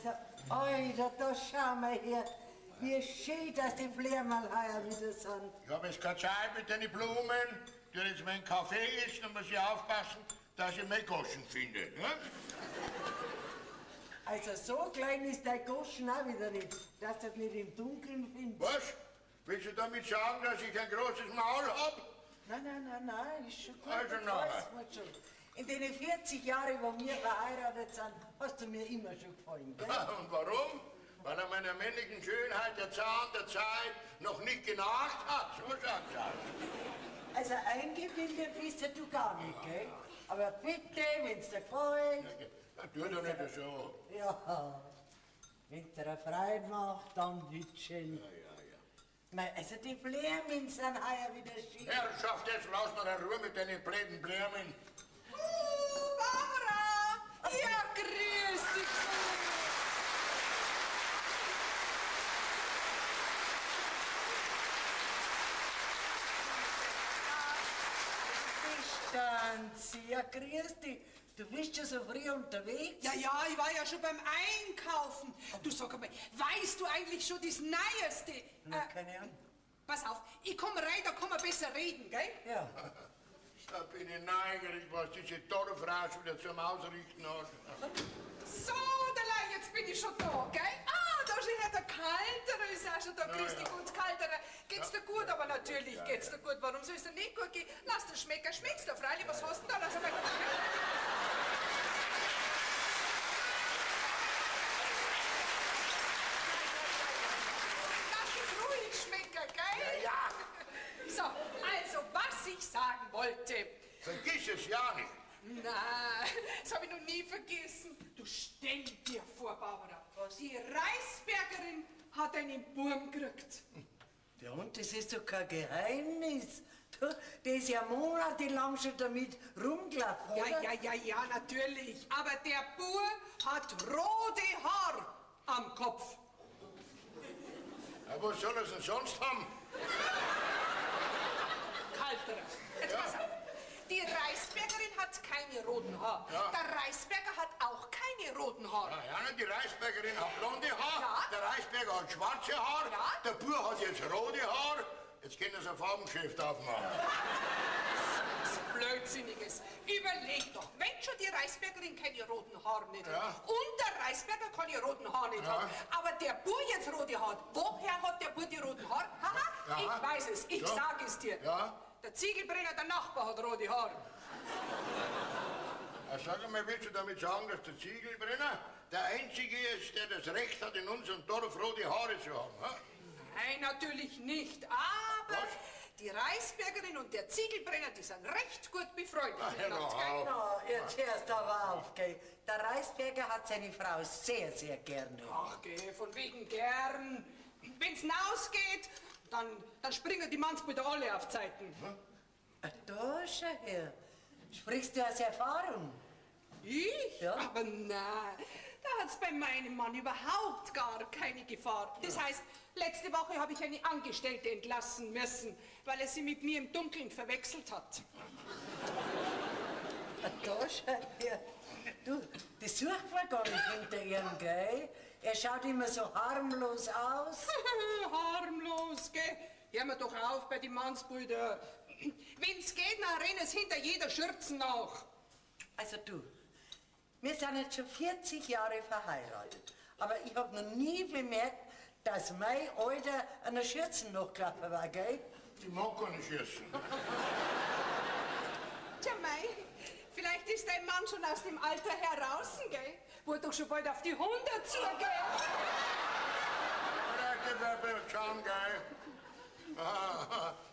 Also, Alter, da schau mal her. Wie schön, dass die Blumen heuer wieder sind. Ich habe jetzt keine Zeit mit den Blumen. Die jetzt mein Kaffee ist, dann muss ich aufpassen, dass ich mein Goschen finde. Ne? Also, so klein ist dein Goschen auch wieder nicht, dass du das nicht im Dunkeln findest. Was? Willst du damit sagen, dass ich ein großes Maul hab? Nein, ist schon gut. Also das nein. weiß man schon. In den 40 Jahren, wo wir verheiratet sind, hast du mir immer schon gefallen, gell? Und warum? Weil er meiner männlichen Schönheit der Zahn der Zeit noch nicht genacht hat, so sagt er. Also eingebildet bist du gar nicht, gell? Aber bitte, wenn's dir gefällt. Ja, tu doch nicht so. Ja, wenn's dir eine Freude macht, dann Hütchen. Ja. Mei, also die Blumen sind heuer wieder schön. Herrschaft, jetzt lass mir in Ruhe mit deinen blöden Blumen. Barbara! Ja, grüß dich! Ja, grüß dich. Du bist ja so früh unterwegs. Ja, ich war ja schon beim Einkaufen. Du, sag mal, weißt du eigentlich schon das Neueste? Keine Ahnung. Pass auf, ich komm rein, da kann man besser reden, gell? Ja. Da bin ich neugierig, was diese tolle Frau schon wieder zum Ausrichten hat. So, Derlein, jetzt bin ich schon da, gell? Ah, da ist ja der Kalterer, ist auch schon da. Grüß dich, gut, Kalterer. Geht's dir gut? Aber natürlich geht's dir gut. Warum soll es dir nicht gut gehen? Lass dir schmecken, schmeckst du freilich. Was hast du denn da? Lass mal. Lass dich ruhig schmecken, gell? Ja. So, also, was ich sagen wollte. Vergiss es ja nicht. Na, das habe ich noch nie vergessen. Du stell dir vor, Barbara. Die Reisbergerin hat einen Burm gekriegt. Ja, und das ist doch kein Geheimnis. Du, der ist ja monatelang schon damit rumgelaufen, oder? Ja, natürlich. Aber der Bur hat rote Haar am Kopf. Ja, was soll er denn sonst haben? Kalterer. Jetzt pass auf. Die Reisbergerin hat keine roten Haare. Ja. Der Reisberger hat auch keine roten Haare. Ja, die Reisbergerin hat blonde Haare, Ja. der Reisberger hat schwarze Haare, Ja. der Bur hat jetzt rote Haare. Jetzt können sie ein Farbengeschäft aufmachen. Das ist Blödsinniges. Überleg doch, wenn schon die Reisbergerin keine roten Haare nicht hat Ja. und der Reisberger keine roten Haare nicht hat, aber der Bur jetzt rote Haare, woher hat der Bur die roten Haare? Haha, Ja. ich weiß es, ich Ja. sag es dir. Ja. Der Ziegelbrenner, der Nachbar, hat rote Haare. Sag mal, willst du damit sagen, dass der Ziegelbrenner der Einzige ist, der das Recht hat, in unserem Dorf rote Haare zu haben? Ha? Nein, natürlich nicht, aber Was? die Reisbergerin und der Ziegelbrenner, die sind recht gut befreundet. Ach, hör doch auf. Na, jetzt hörst du aber auf, gell? Der Reisberger hat seine Frau sehr, sehr gerne. Ach, geh, von wegen gern. Wenn's hinausgeht, dann springen die Mannsbrüder alle auf Zeiten. Da, schau her. Sprichst du aus Erfahrung? Ich? Ja. Aber nein, da hat's bei meinem Mann überhaupt gar keine Gefahr. Das heißt, letzte Woche habe ich eine Angestellte entlassen müssen, weil er sie mit mir im Dunkeln verwechselt hat. Da, schau her. Du, das sucht man gar nicht hinter ihm, gell? Er schaut immer so harmlos aus. Harmlos, gell? Hör mir doch auf bei den Mannsbrüder. Wenn's geht, dann rennen es hinter jeder Schürzen nach. Also du, wir sind jetzt schon 40 Jahre verheiratet. Aber ich habe noch nie bemerkt, dass mein Alter an der Schürzen nachgelaufen war, gell? Ich mag keine Schürzen. Tja, mei, vielleicht ist dein Mann schon aus dem Alter heraus, gell? Wo er doch schon bald auf die 100 zugeht. Schauen, geil.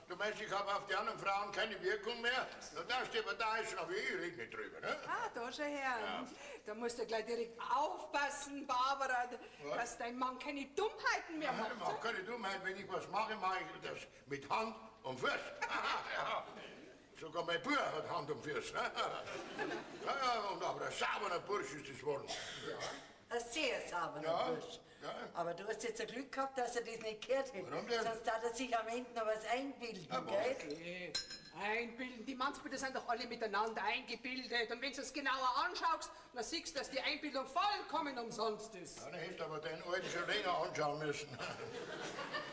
Du meinst, ich habe auf die anderen Frauen keine Wirkung mehr? Du darfst aber da ist, aber ich rede nicht drüber, ne? Ah, da schon her. Da musst du gleich direkt aufpassen, Barbara, dass dein Mann keine Dummheiten mehr Ich macht. mache keine Dummheit, wenn ich was mache, mache ich das mit Hand und Fuß. Ja. Sogar mein Bub hat Hand und Fuß. Ne? Ja, und aber ein sauberer Bursch ist das geworden. Ein sehr sauberer Ja, Bursch. ja. Aber du hast jetzt ein Glück gehabt, dass er das nicht gehört hat. Warum denn? Sonst hat er sich am Ende noch was einbilden, Aber- gell? Okay. Einbilden, die Mannsbilder sind doch alle miteinander eingebildet. Und wenn du es genauer anschaust, dann siehst du, dass die Einbildung vollkommen umsonst ist. Ja, dann hättest du aber deinen Alten schon länger anschauen müssen.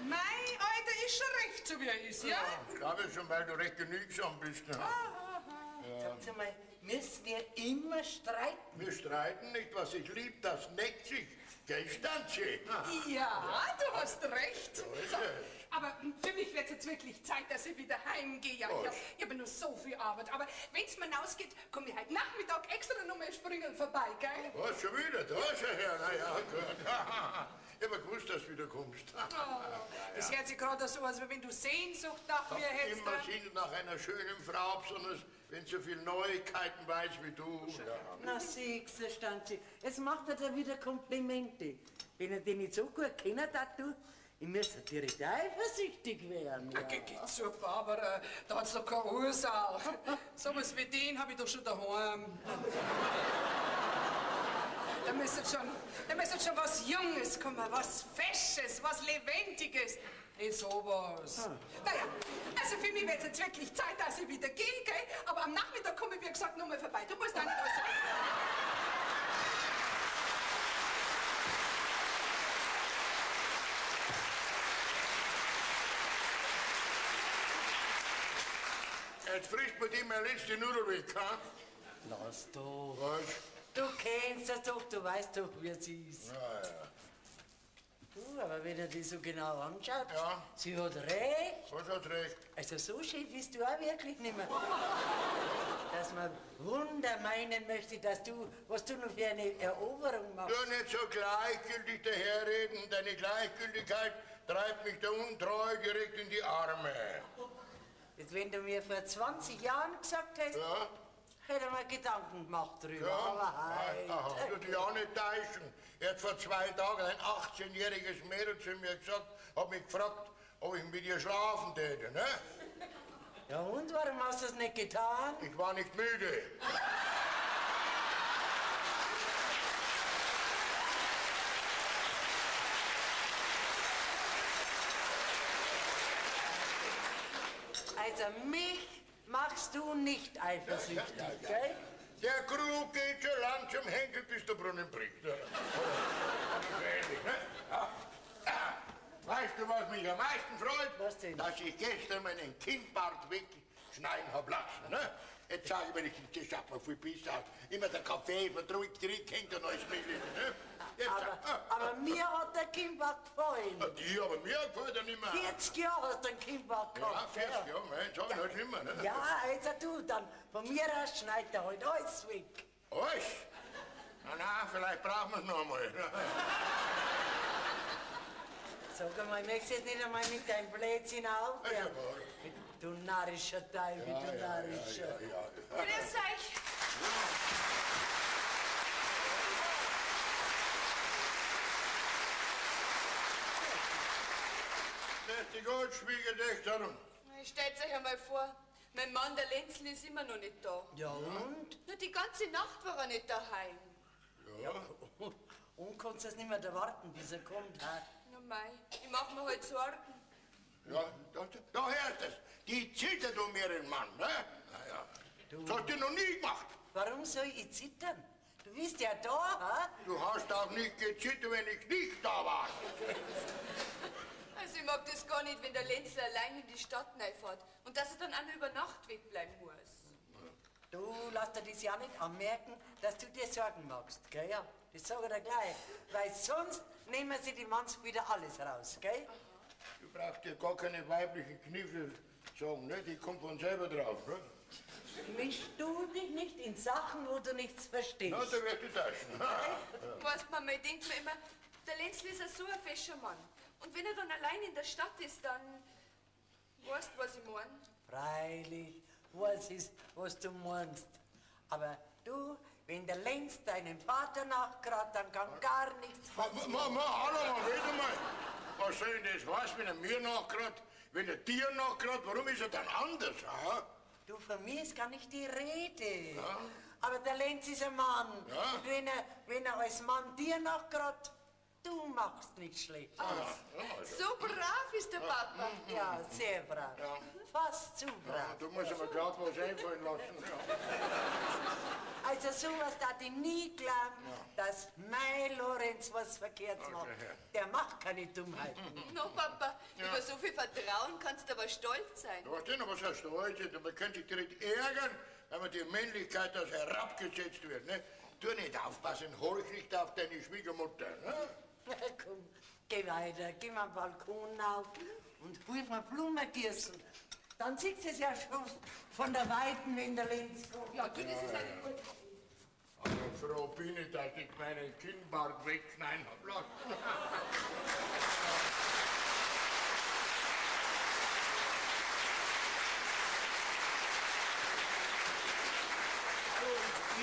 Mein Alter ist schon recht, so wie er ist, ja? Ich glaube schon, weil du recht genügsam bist. Ne? Sagt mal, müssen wir immer streiten? Wir streiten nicht, was ich lieb, das neckt sich. Gell, Stanzi? Ja, du hast recht. So ist So, es. aber für mich wird es jetzt wirklich Zeit, dass ich wieder heimgehe. Ja, ich hab nur so viel Arbeit. Aber wenn es mir ausgeht, komme ich heute Nachmittag extra noch mal springen vorbei, gell? Was, schon wieder? Da ist er her. Na ja, gut. Ich hab gewusst, dass du wieder kommst. Das hört sich gerade so, als wenn du Sehnsucht nach mir hättest. Immer Sinn nach einer schönen Frau, besonders wenn sie so viele Neuigkeiten weiß wie du. Ja. Na siehst du, Stanzi, jetzt macht er da wieder Komplimente. Wenn er dich nicht so gut kennt, du, ich müsste direkt eifersüchtig werden. Ja. Geht so, Barbara, da hat's doch keine Ursache. So was wie den hab ich doch schon daheim. Da müsste schon was Junges kommen, was Fesches, was Lebendiges. Nicht sowas. Naja, also für mich wird es jetzt wirklich Zeit, dass ich wieder gehe, gell? Aber am Nachmittag komme ich, wie gesagt, noch mal vorbei. Du musst auch nicht alles sagen. Jetzt frisst man dir meine letzte Nudel weg, ha? Lass doch. Was? Du kennst das doch, du weißt doch, wie es ist. Ja, ja. Du, aber wenn er die so genau anschaut, Ja. sie hat recht. Was hat recht? Also so schön bist du auch wirklich nicht mehr. Dass man Wunder meinen möchte, dass du, was du noch für eine Eroberung machst. Du nicht so gleichgültig daherreden. Deine Gleichgültigkeit treibt mich der Untreue direkt in die Arme. Jetzt, wenn du mir vor 20 Jahren gesagt hast, Ja? hätte ich mir Gedanken gemacht drüber. Ja? Aber heute. Aha, du dich auch nicht täuschen. Er hat vor 2 Tagen ein 18-jähriges Mädel zu mir gesagt, hat mich gefragt, ob ich mit ihr schlafen täte, ne? Ja und, warum hast du es nicht getan? Ich war nicht müde. Also mich machst du nicht eifersüchtig, gell? Der Krug geht schon langsam Henkel, bis der Brunnen bricht. Ja. Ähnlich, ne? Ja. Weißt du, was mich am meisten freut? Was denn? Dass ich gestern meinen Kinnbart wegschneiden hab lassen. Ne? Jetzt sag ich wenigstens, das schaut mir viel besser aus. Immer der Kaffee, verdrückt, hängt und alles Mögliche. Ne? Jetzt Aber mir hat der Kimbach gefallen. Die, aber mir gefällt er nicht mehr. 40 Jahre hast du den Kimbach Ja, gehabt. 40 Jahre, mein, sag ich halt nicht mehr. Ne? Ja, also du, dann von mir aus schneidet er halt alles weg. Alles? Na, vielleicht brauchen wir es noch einmal. Sag mal, möchtest du jetzt nicht einmal mit deinem Blödsinn aufhören? Ja, wahr. Du narrischer Teufel, du narrischer. Grüß euch. Lass dich gut, Schwiegertöchter. Stellt euch einmal vor, mein Mann, der Lenzl, ist immer noch nicht da. Ja und? Nur die ganze Nacht war er nicht daheim. Und kannst du es nicht mehr erwarten, bis er kommt? Ha? Na mei, ich mach mir halt Sorgen. Ja, da hörst du es. Die zittert um ihren Mann, ne? Naja. Das hast du noch nie gemacht. Warum soll ich zittern? Du bist ja da, ha? Du hast auch nicht gezittert, wenn ich nicht da war. Also ich mag das gar nicht, wenn der Lenzl allein in die Stadt reinfährt und dass er dann auch noch über Nacht wegbleiben muss. Du lass dir das ja nicht anmerken, dass du dir Sorgen machst, gell? Ja, das sag ich dir gleich. Weil sonst nehmen sie die Mannsbilder alles raus, gell? Du brauchst dir gar keine weiblichen Kniffe sagen, ne? Die kommt von selber drauf, ne? Mischst du dich nicht in Sachen, wo du nichts verstehst? Na, da wirst du täuschen. Weißt Mama, ich denk mir immer, der Lenzl ist ja so ein fescher Mann. Und wenn er dann allein in der Stadt ist, dann... Weißt du, was ich mein? Freilich, was ist, was du meinst. Aber du, wenn der Lenz deinem Vater nachgrat, dann kann gar nichts passieren. Hallo, mal, wieder mal. Was soll denn das heißen, wenn er mir nachgrat? Wenn er dir nachgrat, warum ist er dann anders, ha? Du, von mir ist gar nicht die Rede. Ja? Aber der Lenz ist ein Mann. Ja. Und wenn er als Mann dir noch grad, du machst nicht schlecht. So brav ist der Papa. Ja, sehr brav. Ja. Fast zu brav. Du musst mir gerade was einfallen lassen. Ja. Also sowas darf ich nie glauben, dass mein Lorenz was Verkehrtes macht. Der macht keine Dummheiten. No, Papa, über so viel Vertrauen kannst du aber stolz sein. Du weißt nicht, was heißt stolz ist. Man könnte sich direkt ärgern, wenn man die Männlichkeit als herabgesetzt wird. Ne? Tu nicht aufpassen, horch nicht auf deine Schwiegermutter. Ne? Na komm, geh weiter, geh mal am Balkon auf und hilf mir Blumen gießen. Dann sieht es ja schon von der Weiten, wenn der Lenz kommt. Ja, du, das ist eine gute. Also froh bin ich, dass ich meinen Kinnbart wegschneiden hab lassen.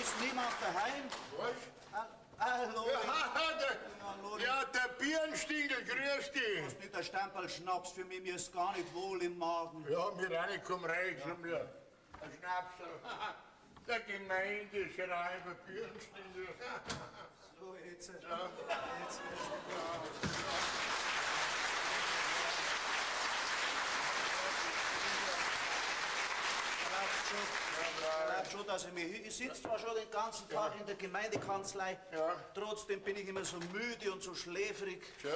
Ist niemand daheim? Was? Hallo. Ja, der Birnstiegel, grüß dich. Hast nicht der Stempel Schnaps für mich? Mir ist gar nicht wohl im Magen. Ja, mir auch nicht, komm rein zu mir. Ein Schnapsel. Der Gemeinde Schreiber Birnstiegel. So, jetzt. Jetzt Ich glaube schon, dass ich sitze zwar schon den ganzen Tag in der Gemeindekanzlei, trotzdem bin ich immer so müde und so schläfrig. Schau,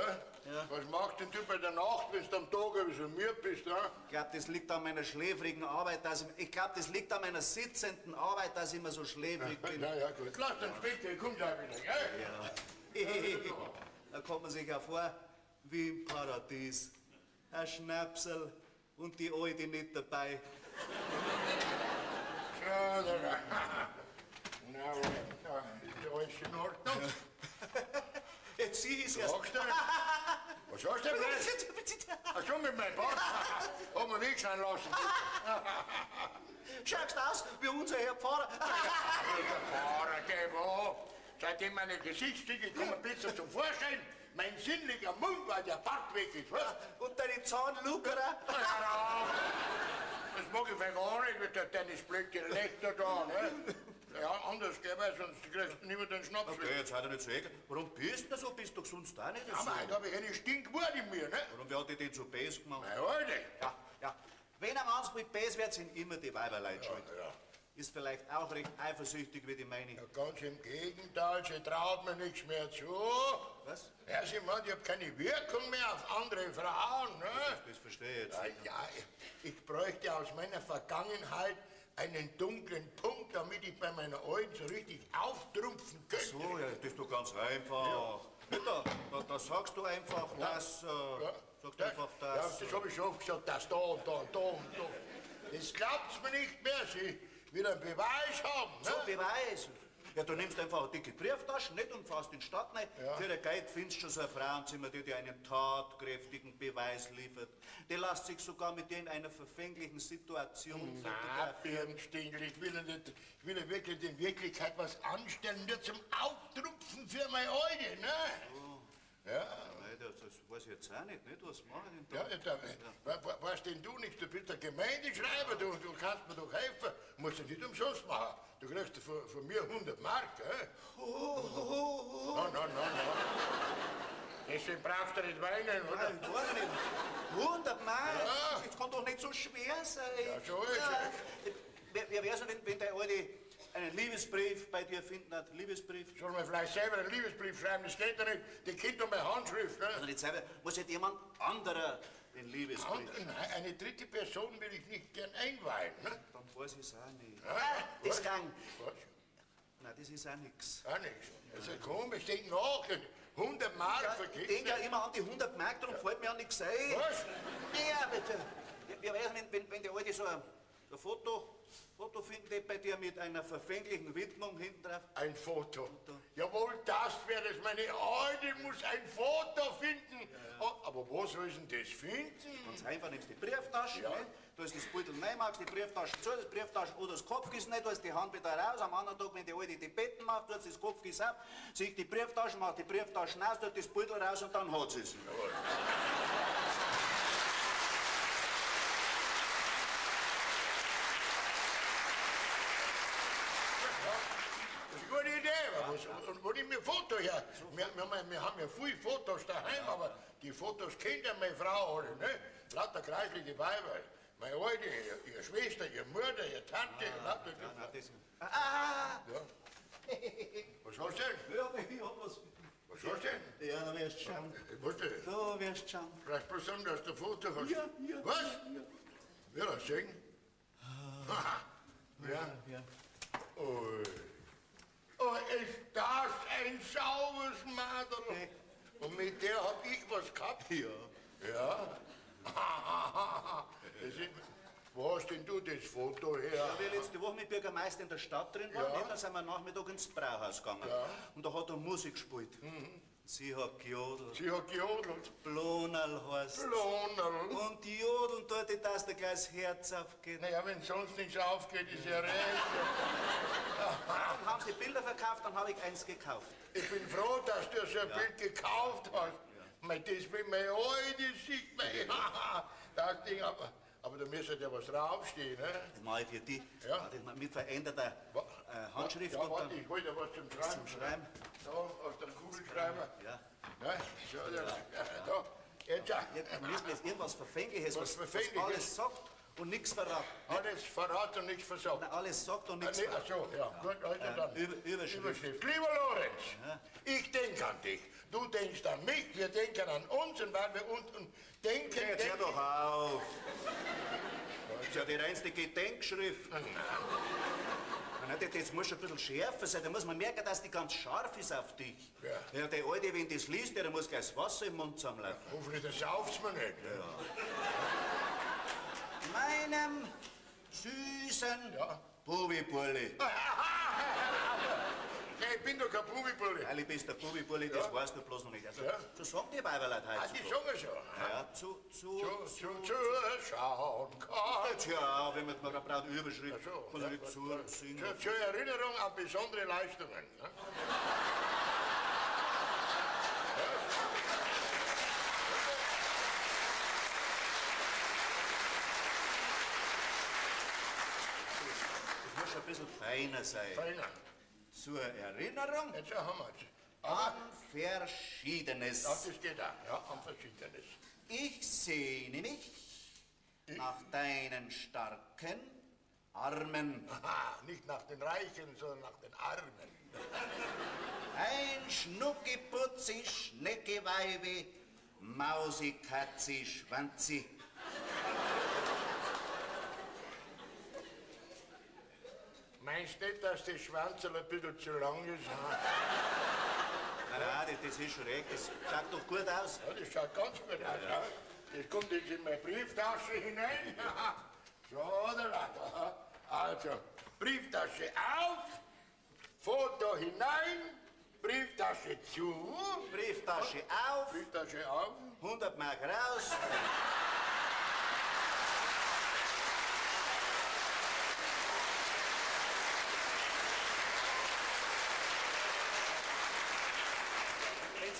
was machst denn du bei der Nacht, wenn du am Tag so müde bist? Ne? Ich glaube, das liegt an meiner schläfrigen Arbeit. Ich glaube, das liegt an meiner sitzenden Arbeit, dass ich immer so schläfrig bin. Ja, gut. Lass den Spitze, komm gleich wieder, gell? Ja. Da kommt man sich ja vor wie im Paradies. Ein Schnapsel und die Alte nicht dabei. Ja, na, ist alles in Ordnung? Jetzt sieh ich's erst. Sagst du? Was hast du denn? Ach schon mit meinem Bart? Hab mir wegschneiden lassen. Schaust aus wie unser Herr Pfarrer. Der Fahrer, geh wo? Seitdem meine Gesichtszüge kommen besser zum Vorschein. Mein sinnlicher Mund, weil der Bart weg ist, was? Und deine Zahnlukerer. Das mag ich vielleicht auch nicht mit deine blöde Lächter da, ne? Ja, anders gehen wir, sonst kriegst du nicht mehr den Schnaps weg. Okay, jetzt hat er nicht so ekel. Warum bist du so? Bist du doch sonst auch nicht so? Aber heute habe ich eine Stinkwut in mir, ne? Warum, wer hat dich denn so bäs gemacht? Meine Alte. Ja. Wenn ein Mannsbild bäs wird, sind immer die Weiberleute schuld. Ja. Ist vielleicht auch recht eifersüchtig wie die meine. Ja, ganz im Gegenteil, sie traut mir nichts mehr zu. Was? Ja, sie meint, ich habe keine Wirkung mehr auf andere Frauen, ne? Das verstehe ich jetzt. Ja, ich bräuchte aus meiner Vergangenheit einen dunklen Punkt, damit ich bei meiner Alten so richtig auftrumpfen könnte. So, ja, das ist doch ganz einfach. Ja. Da sagst du einfach, dass... Sagst einfach, Ja, dass... das habe ich schon oft gesagt, das da und da und da und da. Das glaubt's mir nicht mehr, sie will einen Beweis haben, ne? So, Beweis. Ja, du nimmst einfach eine dicke Brieftasche, nicht, und fährst in die Stadt rein. Ja. Für ein Geld findest du schon so ein Frauenzimmer, die dir einen tatkräftigen Beweis liefert. Die lässt sich sogar mit dir in einer verfänglichen Situation Na, fotografieren. Birnstingel, ich will ja wirklich in Wirklichkeit was anstellen, nur zum Auftrumpfen für meine Alte, ne? Ja. Nein, das weiß ich jetzt auch nicht, was mache ich denn da? Ja, weißt denn du nichts? Du bist der Gemeindeschreiber, du kannst mir doch helfen. Musst du nicht umsonst machen. Du kriegst von mir 100 Mark, gell? Nein. Deswegen brauchst du nicht weinen, oder? Nein, gar nicht. 100 Mark? Ja. Das kann doch nicht so schwer sein. Ja, so ist es. Wie wär's denn, wenn der Alte einen Liebesbrief bei dir finden hat? Liebesbrief? Soll man vielleicht selber einen Liebesbrief schreiben? Das geht ja nicht. Die kennt doch meine Handschrift, ne? Also nicht selber, muss halt jemand anderer den Liebesbrief. Nein, eine dritte Person will ich nicht gern einweihen, ne? Dann weiß ich es auch nicht. Ja, Das was? kann. Was? Nein, das ist auch nichts. Auch nichts. Also komm, ich denk nach. 100 Mark Ich vergessen. denke ja immer an die 100 Mark, darum fällt mir auch nichts ein. Was? Ja, bitte. Wie wär's, wenn der Alte so ein Foto findet bei dir mit einer verfänglichen Widmung hinten drauf? Ein Foto. Jawohl, das wäre es. Meine Alte muss ein Foto finden. Oh, aber wo soll ich denn das finden? Ganz einfach, nimmst die Brieftasche, Ja. ne? Du hast das Beutel rein, machst die Brieftasche zu, das Brieftasche oder das Kopfkissen nicht, du hast die Hand wieder raus. Am anderen Tag, wenn die Alte die Betten macht, tut sie das Kopfkissen ab, zieht die Brieftasche, macht die Brieftasche raus, tut das Beutel raus und dann hat sie es. Und wenn ich mir Foto her, wir haben ja viele Fotos daheim, aber die Fotos kennt ja meine Frau alle, ne? Lauter kreisliche Weiber. Meine Alte, ihre Schwester, ihre Mutter, ihre Tante, lauter die. Ah! Ja. Was hast du denn? Ja, ich hab was. Was hast du denn? Ja, da wirst du schauen. Was denn? Da wirst du schauen. Vielleicht bloß sagen, dass du ein Foto hast. Ja. Was? Will er singen? Ja. Ja. Oh, ist das ein sauberes Mädel? Und mit der hab ich was gehabt? Ja. Ja? Wo hast denn du das Foto her? Ja, weil letzte Woche mit Bürgermeister in der Stadt drin war, Ja. dann sind wir am Nachmittag ins Brauhaus gegangen. Ja. Und da hat er Musik gespielt. Sie hat gejodelt. Sie hat gejodelt. Blonal heißt. Blonel. Und die jodeln dort, dass der gleich das Herz aufgeht. Naja, wenn sonst nichts aufgeht, ist ja recht. Dann haben sie Bilder verkauft, dann habe ich eins gekauft. Ich bin froh, dass du so ein Bild gekauft hast. Mein, das mit meiner Alte sieht man. Das Ding, aber da müsste ja was draufstehen, ne? Das mache ich für dich. Ja. Das mit veränderter Handschrift Ja, und warte, dann ich hol dir was zum Schreiben. zum Schreiben. Da, aus dem Kugelschreiber. Ja. Ne? So, da. Jetzt, Jetzt müssen wir jetzt irgendwas Verfängliches, Was was Verfängliches? alles sagt und nichts verraten. alles verraten und nichts versagt. Nein, alles sagt und nichts Nee, verraten. ach so, ja, gut, also dann. Überschrift. Lieber Lorenz, ich denke an dich. Du denkst an mich, wir denken an uns und weil wir uns denken. Jetzt hör doch auf. Das ist ja die reinste Gedenkschrift. Nein, das muss schon ein bisschen schärfer sein. Da muss man merken, dass die ganz scharf ist auf dich. Ja. Ja, der Alte, wenn das liest, der muss gleich das Wasser im Mund zusammenlaufen. Hoffentlich, das sauft's mir nicht. Meinem süßen Ja. Bubi-Bulli. Ich bin doch kein Bubibulle. Weil ich bist der Bubi-Bulli, das Ja. weißt du bloß noch nicht. Also, Ja. so sagen die Weiberleute Ah, die heutzutage. sagen schon. Ja, Zuschauen kann. Jetzt hör auf, wenn man braucht Überschrift. Ach so, Kann ja, er nicht gut. singen. Zur Erinnerung an besondere Leistungen. Ne? Das muss schon ein bisschen feiner sein. Feiner. Zur Erinnerung Jetzt haben wir's. an Verschiedenes. Das geht auch. Ja, an Verschiedenes. Ich sehne mich nach deinen starken Armen. Aha, nicht nach den Reichen, sondern nach den Armen. Ein Schnuckiputzi, Schneckeweibe, Mausi, Katzi, Schwanzi. Meinst du nicht, dass das Schwanzerl ein bisschen zu lang ist? Nein, das ist schon recht. Das schaut doch gut aus. Ja, das schaut ganz gut aus. Ja. Das kommt jetzt in meine Brieftasche hinein. So, oder? Also, Brieftasche auf, Foto hinein, Brieftasche zu, Brieftasche auf, Brieftasche auf. 100 Mark raus.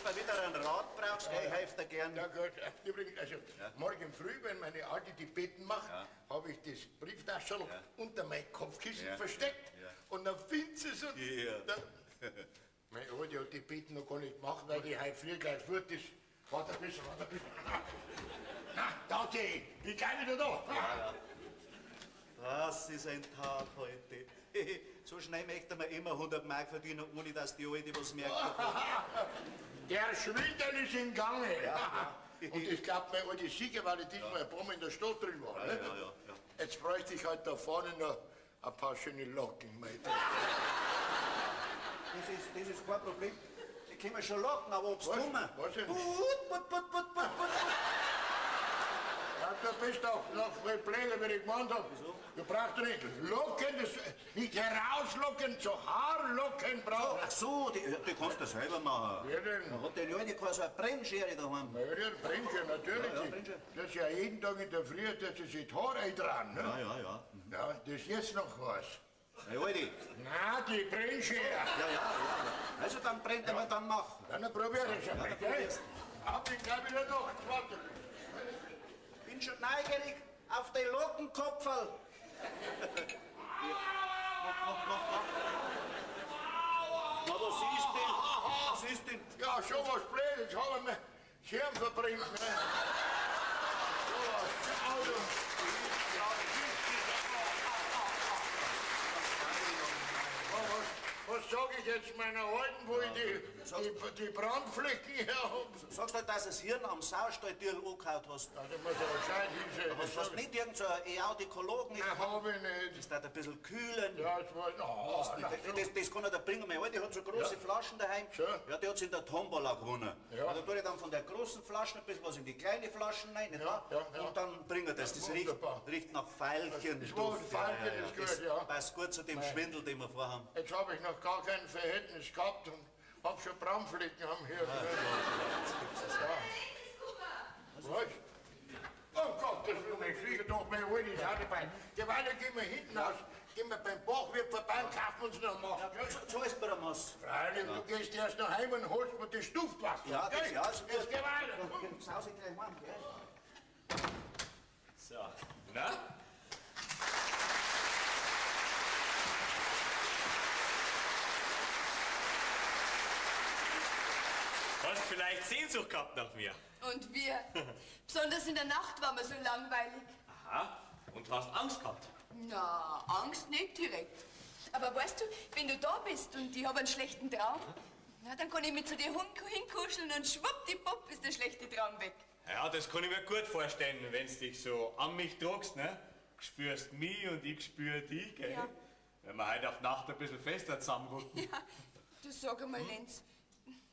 Wenn du wieder ein Rad brauchst, ich helfe dir gern. Ja gut, übrigens, also morgen früh, wenn meine Alte die Betten macht, habe ich das Brieftaschel unter mein Kopfkissen versteckt und dann findet sie es und Ja. dann, meine Alte hat die Betten noch gar nicht gemacht, weil die heute früh gleich fort ist. Warte ein bisschen, warte ein bisschen. Na, danke, ich bin gleich wieder da. Das ist ein Tag heute. So schnell möchte man immer 100 Mark verdienen, ohne dass die Alte was merkt. Der Schwindel ist im Gange. Und ich glaube, meine alte Sieger, weil ich diesmal ein paar Mal in der Stadt drin war. Ne? Ja. Jetzt bräuchte ich halt da vorne noch ein paar schöne Locken. Mate. Das ist kein Problem. Die können wir schon locken, aber ob's Was? kommen. Was denn? Put. Ja, du bist doch noch voll Pläne, wie ich gemeint habe. Du brauchst doch nicht locken, das, nicht herauslocken, zu Haarlocken brauchst Ach so, die kannst du selber machen. Wer denn? Man hat den Alte keine so eine Brennschere daheim. Ja, der Brinche, natürlich. Ja, Brinche. Das ist ja jeden Tag in der Früh, dass sie sich die Haare dran. Ne? Ja. Ja, das ist jetzt noch was. Hey, Alte. Na, die Brennschere. Ja. Also dann brennt er, dann mach. Dann probier ich es mal, gell? Hab ich gleich wieder durch. Warte. Bin schon neugierig auf den Lockenkopferl. Mach. Na, was ist denn? Ja, schon was Blödes haben wir Schirm verbringt, ne? So was, Auto. Was sag ich jetzt meiner Alten, wo ich die Brandflecken her hab? Sagst du, dass du das Hirn am Saustalltürl angehauen hast? Ja, da muss aber gescheit hinsehen. Aber hast du nicht irgend so einen E-Audikologen? Nein, hab ich nicht. Das darf ein bisschen kühlen. Ja, das war... Das kann er da bringen. Meine Alte hat so große Flaschen daheim. So. Ja, die hat sie in der Tombola gewonnen. Ja. Da tue ich dann von der großen Flasche ein bisschen was in die kleine Flaschen rein. Nicht wahr? ja. Und dann bringen wir das. Das riecht, Wunderbar. riecht nach Veilchen. Das war Veilchen, ist gut, Das ja. passt gut zu dem Schwindel, den wir vorhaben. Jetzt habe ich noch gar kein Verhältnis gehabt und hab schon Brandflecken am Hirn. Was? Oh Gott, das will mich fliegen doch meine Alte ins Autobein. Derweil gehen wir hinten aus, gehen wir beim Bachwirt vorbei und kaufen uns noch mal. So ist bei der Maß. Freilich, du gehst erst nach Hause und holst mir das Duftwasser. Ja, das gell? ja, ist gut. Jetzt geh weiter. Saus ich gleich mal, gell? So, na? Hast vielleicht Sehnsucht gehabt nach mir? Und wir. Besonders in der Nacht war mir so langweilig. Aha. Und hast Angst gehabt? Na, Angst nicht direkt. Aber weißt du, wenn du da bist und ich habe einen schlechten Traum, na, dann kann ich mich zu dir hinkuscheln und schwuppdiwupp ist der schlechte Traum weg. Ja, das kann ich mir gut vorstellen, wenn du dich so an mich drückst, ne? Spürst mich und ich spür dich, gell? Ja. Wenn wir heute auf Nacht ein bisschen fester zusammenrücken. Ja, du sag einmal, Lenz,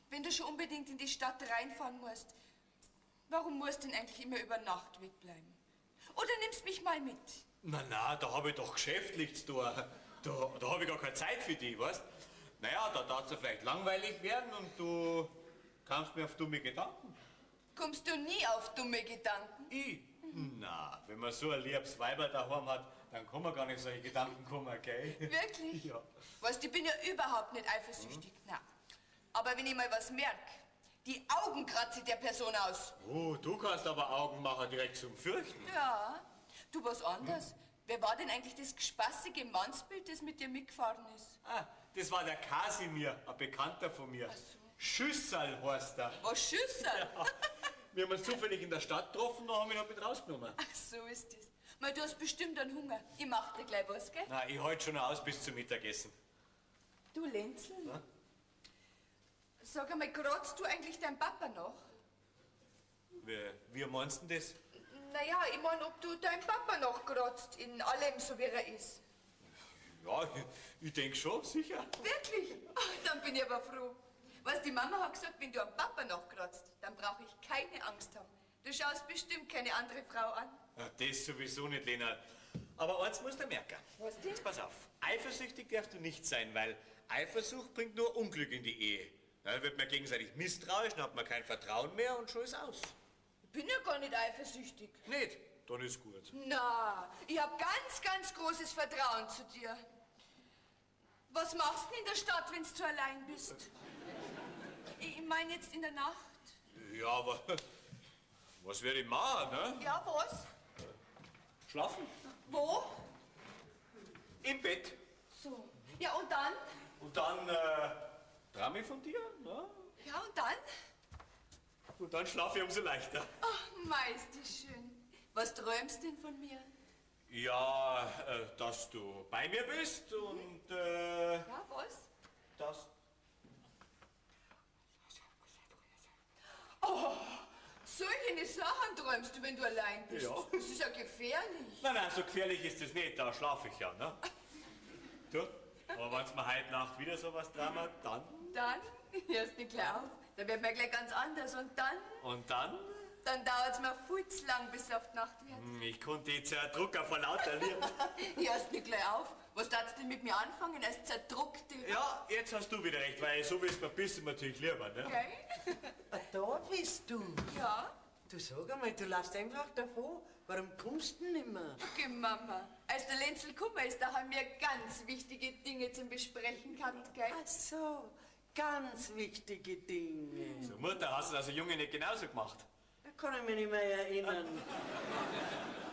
wenn du schon unbedingt in die Stadt reinfahren musst, warum musst du denn eigentlich immer über Nacht wegbleiben? Oder nimmst mich mal mit? Na, da habe ich doch geschäftlich zu tun. Da habe ich gar keine Zeit für dich, weißt? Naja, da darf es ja vielleicht langweilig werden und du kommst mir auf dumme Gedanken. Kommst du nie auf dumme Gedanken? Ich? Na, wenn man so ein liebes Weiberl daheim hat, dann kann man gar nicht solche Gedanken kommen, gell? Wirklich? Ja. Weißt du, ich bin ja überhaupt nicht eifersüchtig. Na. Aber wenn ich mal was merke, die Augen kratze ich der Person aus. Oh, du kannst aber Augen machen direkt zum Fürchten. Ja, du was anderes. Wer war denn eigentlich das gespassige Mannsbild, das mit dir mitgefahren ist? Ah, das war der Kasimir, ein Bekannter von mir. Ach so. Schüssel heißt er. Was Schüssel? Ja. Wir haben uns zufällig in der Stadt getroffen, da haben wir ihn mit rausgenommen. Ach, so ist das. Mal, du hast bestimmt einen Hunger. Ich mach dir gleich was, gell? Na, ich halte schon aus bis zum Mittagessen. Du, Lenzel, sag einmal, kratzt du eigentlich deinen Papa noch? Wie meinst du denn das? Naja, ich mein, ob du deinen Papa noch kratzt, in allem, so wie er ist. Ja, ich denke schon, sicher. Wirklich? Ach, dann bin ich aber froh. Weißt, die Mama hat gesagt, wenn du am Papa noch kratzt, dann brauche ich keine Angst haben. Du schaust bestimmt keine andere Frau an. Ja, das sowieso nicht, Lena. Aber eins musst du merken. Was denn? Jetzt pass auf. Eifersüchtig darfst du nicht sein, weil Eifersucht bringt nur Unglück in die Ehe. Dann wird man gegenseitig misstrauisch, dann hat man kein Vertrauen mehr und schon ist aus. Ich bin ja gar nicht eifersüchtig. Nicht? Dann ist gut. Na, ich hab ganz, ganz großes Vertrauen zu dir. Was machst du denn in der Stadt, wenn du zu allein bist? Ich meine jetzt in der Nacht. Ja, aber was werde ich machen, ne? Ja, was? Schlafen? Wo? Im Bett. So. Ja, und dann? Und dann träume ich von dir, ne? Ja, und dann? Und dann schlafe ich umso leichter. Ach, meist ist schön. Was träumst denn von mir? Ja, dass du bei mir bist und Ja, was? dass... Oh, solche Sachen träumst du, wenn du allein bist. Ja. Das ist ja gefährlich. Nein, so gefährlich ist es nicht, da schlafe ich ja, ne? Du, aber wenn es mir heute Nacht wieder sowas dran dann... Dann hörst du gleich auf. Dann wird mir gleich ganz anders. Und dann? Und dann? Dann dauert es mir viel zu lang, bis es auf die Nacht wird. Ich konnte jetzt zerdrucken vor lauter Liebe. Hörst du gleich auf? Was darfst du denn mit mir anfangen als Zerdruckte? Ja, jetzt hast du wieder recht, weil so wie es mir bist, ist mir natürlich lieber, ne? Gell? Da bist du. Ja, Du sag einmal, du laufst einfach davon. Warum kommst du nicht mehr? okay, Mama. Als der Lenzel gekommen ist, da haben wir ganz wichtige Dinge zum Besprechen gehabt, gell? Ach so, ganz wichtige Dinge. So, Mutter, hast du das als Junge nicht genauso gemacht? Da kann ich mich nicht mehr erinnern.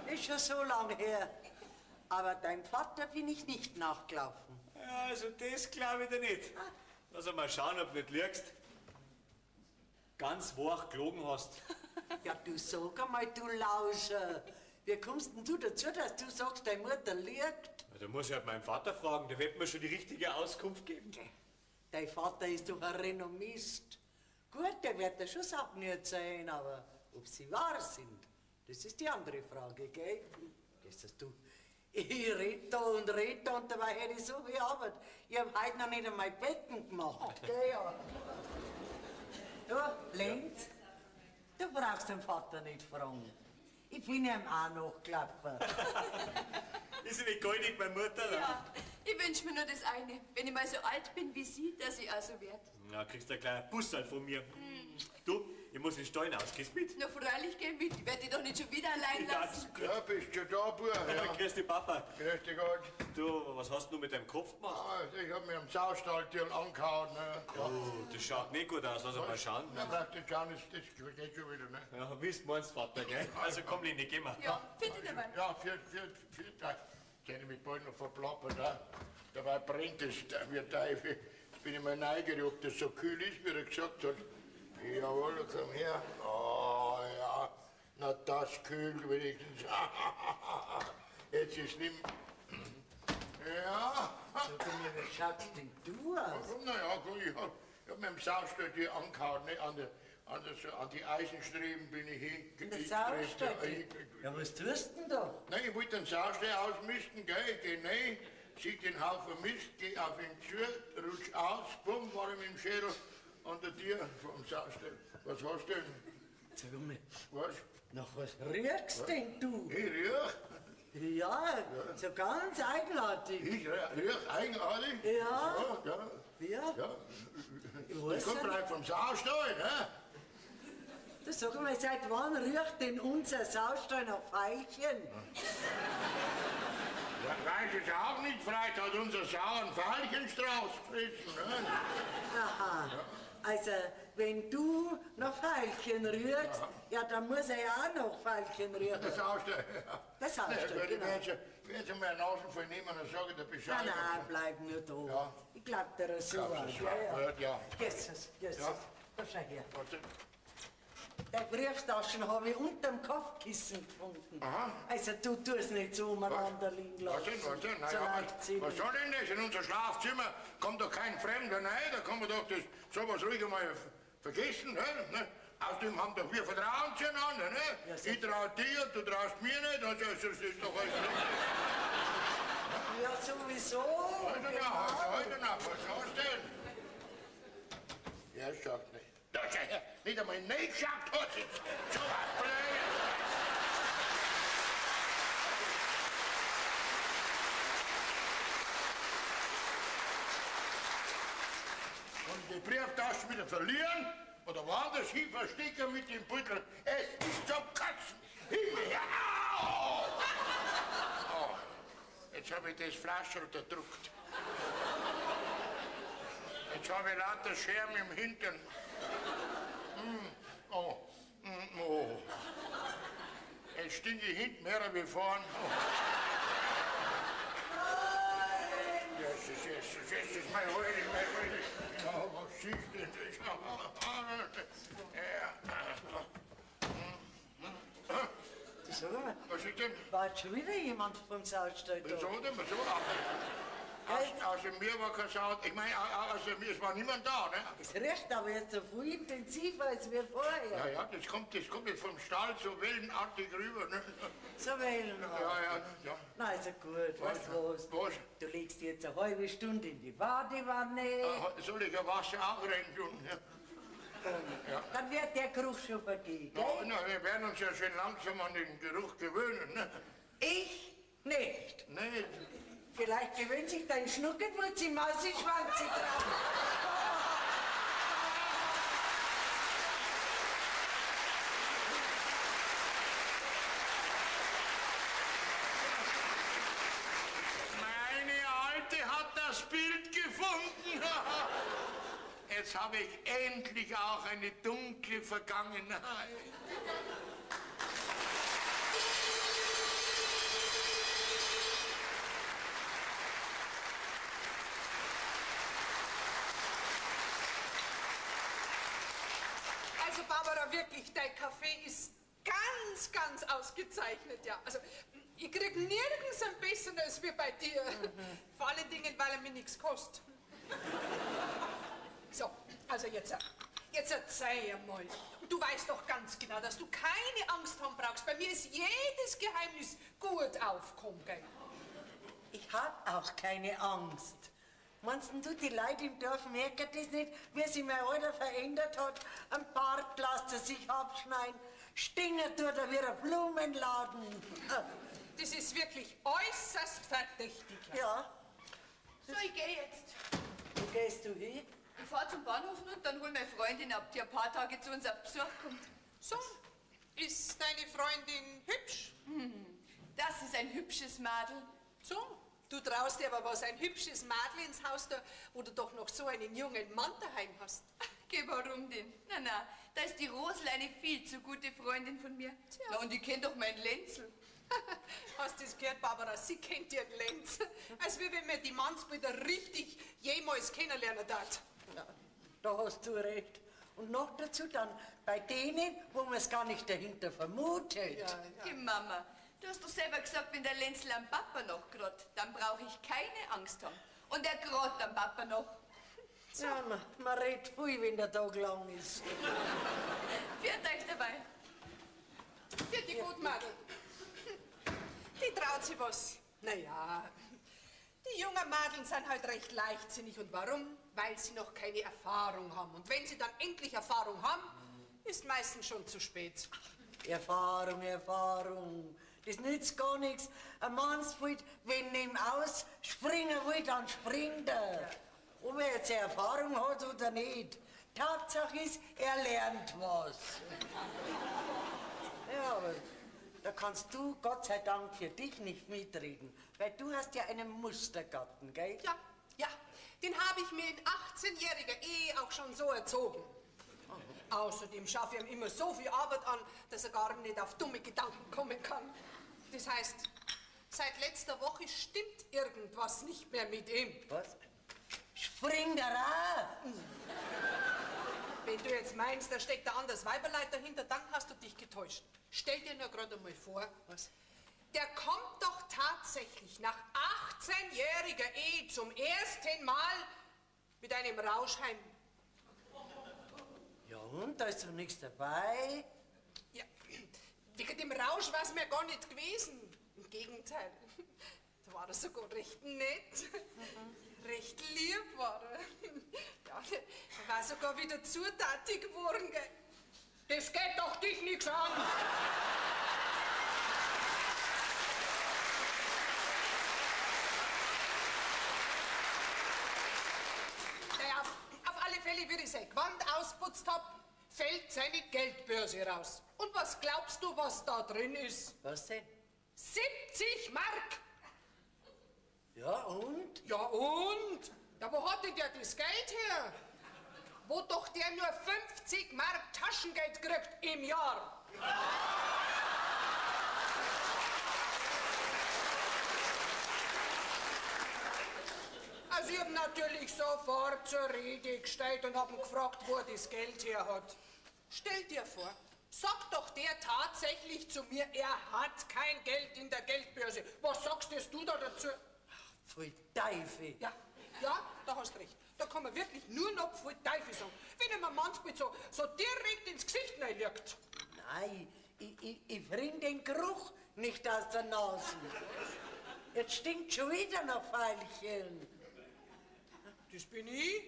Ist schon so lange her. Aber deinem Vater bin ich nicht nachgelaufen. Ja, also das glaube ich dir nicht. Also mal schauen, ob du nicht liegst. Ganz wach gelogen hast. Ja, du sag einmal, du Lauscher. Wie kommst denn du dazu, dass du sagst, deine Mutter liegt? Da muss ich halt meinen Vater fragen, der wird mir schon die richtige Auskunft geben. Dein Vater ist doch ein Renommist. Gut, der wird dir schon Sachen erzählen, aber ob sie wahr sind, das ist die andere Frage, gell? Das ist du. Ich red da und dabei hätte ich so viel Arbeit. Ich hab heute noch nicht einmal Betten gemacht, gell? Ja. Du, Lenz, du brauchst den Vater nicht fragen. Ich bin ihm auch nachgelaufen. Ist sie nicht goldig, meine Mutter? Ja, ich wünsch mir nur das eine. Wenn ich mal so alt bin wie Sie, dass ich auch so werd. Na, kriegst du einen kleinen Bussal von mir. Du, ich muss in den Stall raus. Gehst mit? Na, freilich geh mit. Ich werd dich doch nicht schon wieder allein lassen. Ja, bist du da, Bub? Ja. Ja. Grüß dich, Papa. Grüß dich Gott. Du, was hast du mit deinem Kopf gemacht? Ah, ich hab mir am Saustalltür angehauen. Ne? Ja. Oh, das schaut nicht gut aus. Lass uns mal schauen. Na, brauchst du schauen, das geht schon wieder, ne? Ja, wie du meinst, Vater, gell? Also komm, Lini, geh mal. Ja, bitte dabei. Ja, für ich hätte mich bald noch verplappert, ne? Dabei brennt es wie Teufel. Jetzt bin ich mal neugierig, ob das so kühl ist, wie er gesagt hat. Jawohl, komm her. Oh, ja. Na, das kühlt wenigstens. Jetzt ist nicht mehr. Ja. Sag mir, wie schaut's denn du aus? Naja, gut, ich hab mit dem Saustall hier angehauen, ne? An die Eisenstreben bin ich In der Saustall? Ja, was tust denn da? Nein, ich wollte den Saustall ausmisten, gell? Ich geh rein, sieh den Haufen Mist, geh auf ihn zu, rutsch aus, bumm, war ich mit dem Schädel an der Tür vom Saustall. Was hast du denn? Sag mal, Was? nach was riechst denn du? Ich riech? Ja, so ganz eigenartig. Ich riech eigenartig? Ja. Ja, ja. Ja, Ja. ich Das weiß kommt nicht. gleich vom Saustall, ne? Du sag mal, seit wann riecht denn unser Saustall nach Veilchen? Ja, weiß ich auch nicht, vielleicht hat unser Sau einen Veilchenstrauß gefressen, ne? Aha. Also, wenn du nach Veilchen riechst, ja, dann muss er ja auch nach Veilchen riechen. Das Saustall, ja. Das Saustall, Ich genau. werde schon mal eine Nase voll nehmen und sage dir Bescheid. Nein, bleib nur da. Ja. Ich glaub dir so Glaubst du was. so? Ja. Jesus. Ja. Komm schon her. Warte. Der Brieftaschen habe ich unterm Kopfkissen gefunden. Aha. Also du tust nicht so umeinander liegen Was lassen. denn, was denn? So Naja, leicht sind was soll denn das? In unser Schlafzimmer kommt doch kein Fremder rein, da kann man doch das sowas ruhig einmal vergessen. Ne? Außerdem haben doch wir Vertrauen zueinander. Ne? Ja, sicher. Ich trau dir, du traust mir nicht, also das ist doch alles richtig. Ja, sowieso. Heute noch, was hast du denn? Ja, schaut nicht. Da schau her, nicht einmal nicht schaut hat sie. So was blöd. Und die Brieftasche wieder verlieren oder woanders hin verstecken mit dem Beutel. Es ist zum Kotzen. Ja. Oh, jetzt habe ich das Flasche unterdrückt. Jetzt habe ich lauter Scherben im Hintern. Oh. Oh. Jetzt stinke ich hinten mehr wie vorn. Oh. Jesus, mein Heilig. Ja, was ist denn das? Du sag mal, Was ist denn? war jetzt schon wieder jemand vom Saustall da? Wieso denn? Wieso? Außer mir war kein Sau. Ich meine, außer mir, es war niemand da, ne? Es riecht aber jetzt so viel intensiver als wir vorher. Ja, das kommt jetzt vom Stall so wellenartig rüber, ne? So wählen wir. Ja. Na, also gut, weißt du was? Was? Du legst jetzt eine halbe Stunde in die Badewanne. Soll ich ein Wasser auch rein tun? Ja. Dann wird der Geruch schon vergehen, gell? Ja, na, wir werden uns ja schon langsam an den Geruch gewöhnen, ne? Ich nicht. Nee, Vielleicht gewöhnt sich dein Schnuckelputz im Mausischwanz dran. meine Alte hat das Bild gefunden. Jetzt habe ich endlich auch eine dunkle Vergangenheit. Also Barbara, wirklich, dein Kaffee ist ganz, ganz ausgezeichnet, ja. Also ich krieg nirgends ein besseres wie bei dir. Vor allen Dingen, weil er mir nichts kostet. So, also jetzt erzähl mal. Du weißt doch ganz genau, dass du keine Angst haben brauchst. Bei mir ist jedes Geheimnis gut aufgekommen, gell? Ich hab auch keine Angst. Meinst du, die Leute im Dorf merken das nicht, wie sich mein Alter verändert hat? Ein Bart lässt er sich abschneiden, Stinger tut er wie ein Blumenladen. Das ist wirklich äußerst verdächtig. Ja, So, ich gehe jetzt. wo gehst du hin? Ich fahr zum Bahnhof und dann hol meine Freundin ab, die ein paar Tage zu uns auf Besuch kommt. So, ist deine Freundin hübsch? Das ist ein hübsches Mädel. So, du traust dir aber was, ein hübsches Mädel ins Haus, da, wo du doch noch so einen jungen Mann daheim hast. Geh, warum denn? Na, da ist die Rosel eine viel zu gute Freundin von mir. Tja. Na, und ich kenn doch meinen Lenzel. Hast du das gehört, Barbara? Sie kennt ihren Lenz. Als wie wenn man die Mannsbilder richtig jemals kennenlernen darf. Ja, da hast du recht. Und noch dazu dann bei denen, wo man es gar nicht dahinter vermutet. Die Mama, du hast doch selber gesagt, wenn der Lenzel am Papa noch grot, dann brauche ich keine Angst haben. Und er grot am Papa noch. Ja, man redet viel, wenn der Tag lang ist. Führt euch dabei. Für die Gutmadel. Die traut sich was. Naja, die jungen Madeln sind halt recht leichtsinnig. Und warum? Weil sie noch keine Erfahrung haben. Und wenn sie dann endlich Erfahrung haben, ist meistens schon zu spät. Erfahrung, Erfahrung. Das nützt gar nichts. Ein Mannsbild, wenn ihm aus springen will, dann springt er. Ob er jetzt Erfahrung hat oder nicht. Tatsache ist, er lernt was. Ja, aber da kannst du Gott sei Dank für dich nicht mitreden. Weil du hast ja einen Mustergatten, gell? Ja, den habe ich mir in 18-jähriger Ehe auch schon so erzogen. Außerdem schaffe ich ihm immer so viel Arbeit an, dass er gar nicht auf dumme Gedanken kommen kann. Das heißt, seit letzter Woche stimmt irgendwas nicht mehr mit ihm. Was? Springt er auch? Wenn du jetzt meinst, da steckt ein anderes Weiberleid dahinter, dann hast du dich getäuscht. Stell dir nur gerade mal vor, der kommt doch tatsächlich nach 18-jähriger Ehe zum ersten Mal mit einem Rausch heim. Ja und, da ist doch nichts dabei. Ja, wegen dem Rausch war es mir gar nicht gewesen. Im Gegenteil, da war er sogar recht nett. Recht lieb war er. Ja, er war sogar wieder zutätig geworden. Gell? Das geht doch dich nichts an. Naja, auf alle Fälle, wie ich sein Gewand ausputzt hab, fällt seine Geldbörse raus. Und was glaubst du, was da drin ist? Was denn? 70 Mark! Ja und? Ja und? Ja, wo hat denn der das Geld her? Wo doch der nur 50 Mark Taschengeld kriegt im Jahr. Also ich hab natürlich sofort zur Rede gestellt und hab ihn gefragt, wo er das Geld her hat. Stell dir vor, sagt doch der tatsächlich zu mir, er hat kein Geld in der Geldbörse. Was sagst du da dazu? Voll Teufel. Ja, da hast recht. Da kann man wirklich nur noch voll Teufel sagen. Wenn ihm ein Mannsbild so direkt ins Gesicht reinlegt. Nein, ich bring den Geruch nicht aus der Nase. Jetzt stinkt schon wieder nach Veilchen. Das bin ich.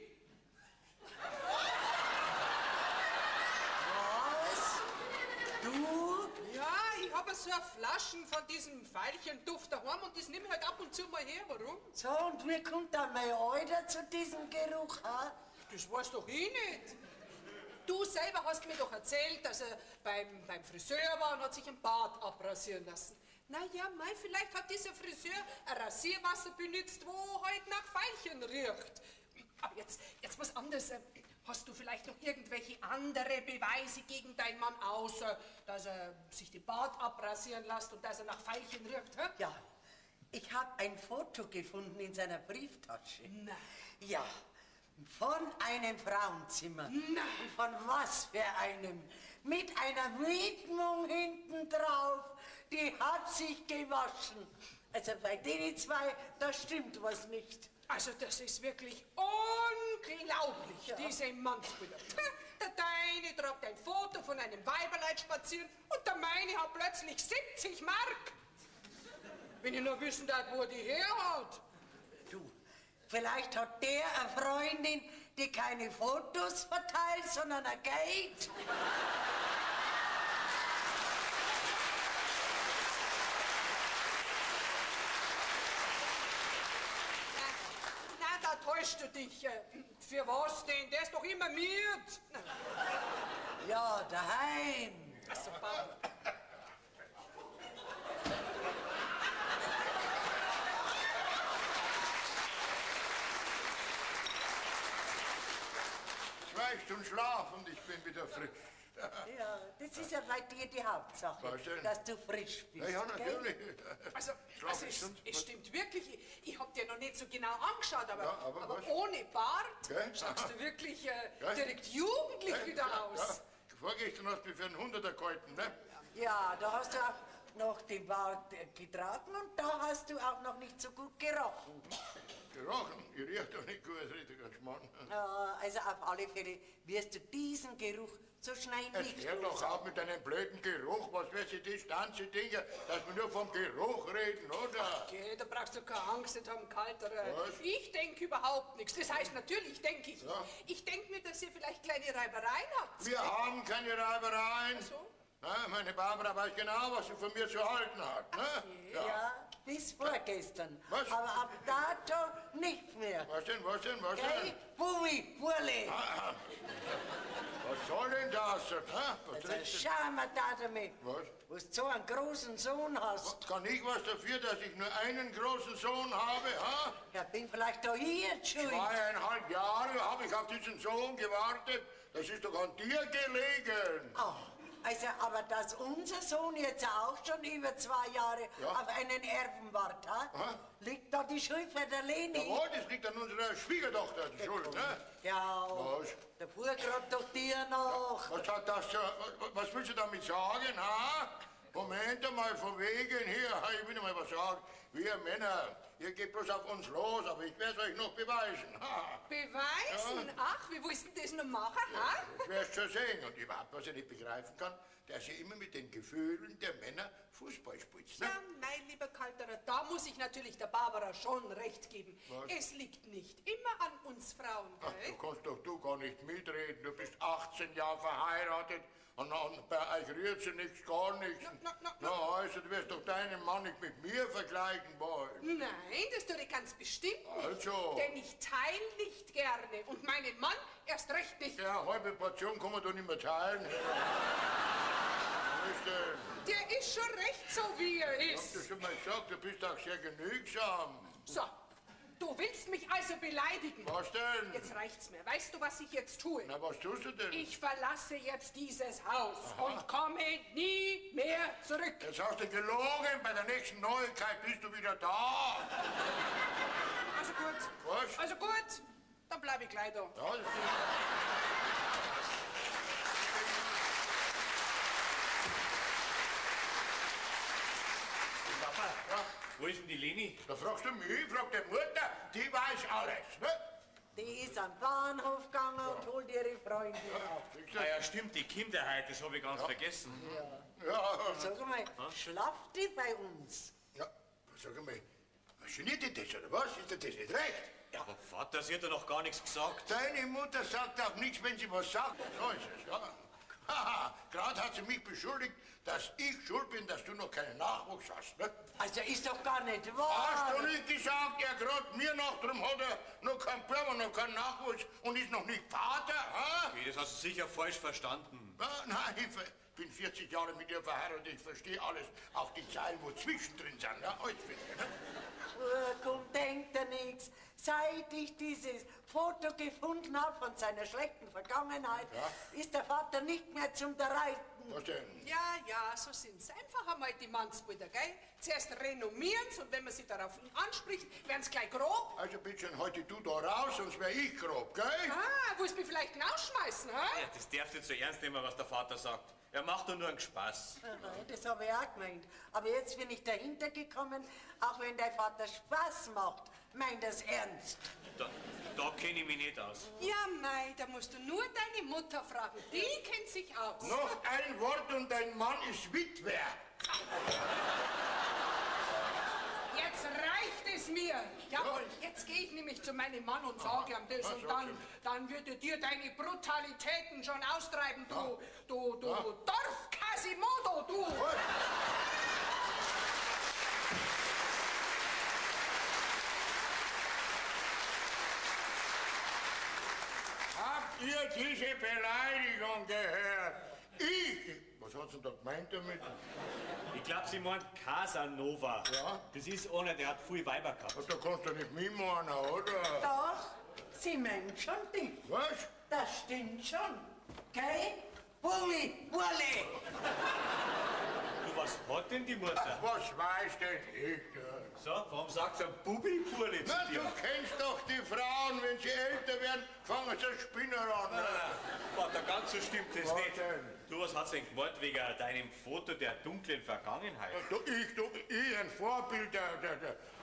Was? Du? Ja, ich habe so eine Flaschen von diesem Veilchenduft daheim und das nehme ich halt ab und zu mal her. Warum? So, und wie kommt dann mein Alter zu diesem Geruch? Ha? Das weiß doch ich nicht. Du selber hast mir doch erzählt, dass er beim Friseur war und hat sich ein Bart abrasieren lassen. Na ja, mei, vielleicht hat dieser Friseur ein Rasierwasser benutzt, wo halt nach Veilchen riecht. Aber jetzt was anderes. Hast du vielleicht noch irgendwelche andere Beweise gegen deinen Mann, außer dass er sich den Bart abrasieren lässt und dass er nach Veilchen riecht? Hä? Ja, ich habe ein Foto gefunden in seiner Brieftasche. Nein. Ja, Von einem Frauenzimmer. Nein. Von was für einem? Mit einer Widmung hinten drauf. Die hat sich gewaschen. Also bei denen zwei, da stimmt was nicht. Also das ist wirklich unglaublich, diese Mannsbilder. Der Deine tragt ein Foto von einem Weiberlein spazieren und der meine hat plötzlich 70 Mark. Wenn ich nur wissen darf, wo die herhaut. Du, vielleicht hat der eine Freundin, die keine Fotos verteilt, sondern ein Geld. Na, da täuschst du dich. Für was denn? Der ist doch immer müde. Ja, daheim. Also, Bauer. Stunden Schlaf und ich bin wieder frisch. Ja, das ist ja bei dir die Hauptsache, Was denn? dass du frisch bist. Ja, gell? natürlich. Also es stimmt wirklich. Ich hab dir noch nicht so genau angeschaut, aber, Ja, aber was? ohne Bart Gell? schaust du wirklich Ja. direkt jugendlich wieder aus. Ja. Vorgestern hast du mich für einen 100er gehalten, ne? Ja, da hast du auch noch den Bart getragen und da hast du auch noch nicht so gut gerochen. Gerochen? Ich riech doch nicht gut, richtiger Schmarrn. Ja, also auf alle Fälle wirst du diesen Geruch so schnell nicht Hör doch los. auf mit deinem blöden Geruch. Was wird sich das ganze Ding, dass wir nur vom Geruch reden, oder? Okay, da brauchst du keine Angst nicht haben, Kaltere. Was? Ich denke überhaupt nichts. Das heißt, natürlich denke ich. Ja. Ich denke mir, dass ihr vielleicht kleine Reibereien habt. Wir haben keine Reibereien. Ach so? Na, meine Barbara weiß genau, was sie von mir zu halten hat. Ne? Ja, bis vorgestern. Was? Aber ab dato nicht mehr. Was denn, was denn, was Gell? denn? Bui, Burli. Was soll denn das? Hä? Was Also redest du? schau mal da damit. Was? Wo du so einen großen Sohn hast. Kann ich was dafür, dass ich nur einen großen Sohn habe? Ha? Ja, bin vielleicht doch hier schuld. 2,5 Jahre habe ich auf diesen Sohn gewartet. Das ist doch an dir gelegen. Ah, also, aber dass unser Sohn jetzt auch schon über 2 Jahre Ja. auf einen Erben wart, ha? Aha. Liegt da die Schuld für der Leni? Jawohl, das liegt an unserer Schwiegertochter, die Schuld, ne? Ja, Was? der Bub grad doch dir noch. Was hat das, was willst du damit sagen, ha? Moment einmal, von wegen hier, ich will mal was sagen. Wir Männer, ihr geht bloß auf uns los, aber ich werde es euch noch beweisen. Ha? Beweisen? Ja. Ach, wie willst du das noch machen, ha? Ich werde es schon sehen. Und überhaupt, was ich nicht begreifen kann, dass ihr immer mit den Gefühlen der Männer Fußball spielt. Ne? Ja, mein lieber Kalterer, da muss ich natürlich der Barbara schon recht geben. Was? Es liegt nicht immer an uns Frauen, Ach, gell? du kannst doch du gar nicht mitreden. Du bist 18 Jahre verheiratet und bei euch rührt sie nichts, gar nichts. Na. Also, du wirst doch deinen Mann nicht mit mir vergleichen wollen. Nein, das tue ich ganz bestimmt nicht. Also. Denn ich teile nicht gerne und meinen Mann erst recht nicht. Ja, halbe Portion kann man doch nicht mehr teilen. Was ist denn? Der ist schon recht so, wie er Ich hab dir ist. schon mal gesagt, du bist auch sehr genügsam. So, du willst mich also beleidigen. Was denn? Jetzt reicht's mir. Weißt du, was ich jetzt tue? Na, was tust du denn? Ich verlasse jetzt dieses Haus und komme nie mehr zurück. Jetzt hast du gelogen, bei der nächsten Neuigkeit bist du wieder da. Also gut. Was? Also gut, dann bleibe ich gleich da. Ja, das ist Papa, ja. wo ist denn die Leni? Da fragst du mich, frag die Mutter, die weiß alles. Ne? Die ist am Bahnhof gegangen und holt ihre Freundin ab. Siehst du? Ah ja, stimmt, die Kinder heute, das habe ich ganz vergessen. Ja, Sag mal, schlaft die bei uns? ja, sag mal, geniert dich das, oder was? Ist dir das nicht recht? Aber Vater, sie hat ja noch gar nichts gesagt. Deine Mutter sagt auch nichts, wenn sie was sagt. So ist es, ja. Haha, gerade hat sie mich beschuldigt, dass ich schuld bin, dass du noch keinen Nachwuchs hast. Ne? Also ist doch gar nicht Hast wahr. du nicht gesagt, er gerade mir nach, drum hat er noch keinen Bärmer, noch keinen Nachwuchs und ist noch nicht Vater? Ha? Okay, das hast du sicher falsch verstanden. Nein, ich bin 40 Jahre mit ihr verheiratet, ich verstehe alles, auch die Zeilen, wo zwischendrin sind. Ja, alles finde ich. Ne? Komm, denkt er nichts. Seit ich dieses Foto gefunden habe von seiner schlechten Vergangenheit, ist der Vater nicht mehr zum Reiten. Was denn? Ja, so sind's. Einfach einmal die Mannsbrüder, gell? Zuerst renommieren's und wenn man sie darauf anspricht, werden's gleich grob. Also bitte schön, heute du da raus, sonst wär ich grob, gell? Willst du mich vielleicht rausschmeißen, hä? Ja, das darfst du nicht so ernst nehmen, was der Vater sagt. Er macht doch nur einen Spaß. Das habe ich auch gemeint. Aber jetzt bin ich dahinter gekommen, auch wenn dein Vater Spaß macht, meint er's ernst. Da kenne ich mich nicht aus. Ja, mei, da musst du nur deine Mutter fragen. Die kennt sich aus. Noch ein Wort und dein Mann ist Witwer. Jetzt reicht es mir. Jawohl, jetzt gehe ich nämlich zu meinem Mann und sage ihm das und dann würde dir deine Brutalitäten schon austreiben, du Dorf-Quasimodo, du. Habt ihr diese Beleidigung gehört? Was hat's denn da gemeint damit? Ich glaube, sie meint Casanova. Ja? Das ist einer, der hat viel Weiber gehabt. Da kannst du nicht mich meinen, oder? Doch, sie meint schon dich. Was? Das stimmt schon. Gell? Bulli, Bulli. Du, was hat denn die Mutter? Was weiß denn ich? So, warum sagt sie ein Bubi-Purli zu Na, du dir? kennst doch die Frauen, wenn sie älter werden, fangen sie Spinner an. Ne? Vater, ganz so stimmt das Was nicht. denn? Du, was hat's denn gemacht wegen deinem Foto der dunklen Vergangenheit? Ich ein Vorbild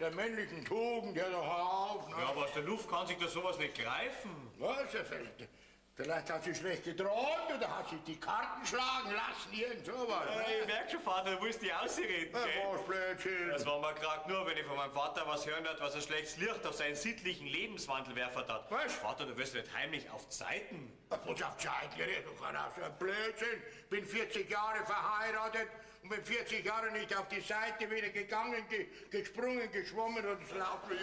der männlichen Tugend, der doch auf. Ne? Ja, aber aus der Luft kann sich da sowas nicht greifen. Was? Vielleicht hat sie schlecht geträumt oder hat sie die Karten schlagen lassen, irgend sowas. Ich merk schon, Vater, du willst dich ausreden, gell? Was, Blödsinn? Das war mir gerade nur, wenn ich von meinem Vater was hören hat, was ein schlechtes Licht auf seinen sittlichen Lebenswandel werfen hat. Was? Vater, du wirst nicht heimlich auf Zeiten. Und auf Zeit geredet, du kannst auch so ein Blödsinn. Bin 40 Jahre verheiratet und bin 40 Jahre nicht auf die Seite wieder gegangen, gesprungen, geschwommen und es laufen.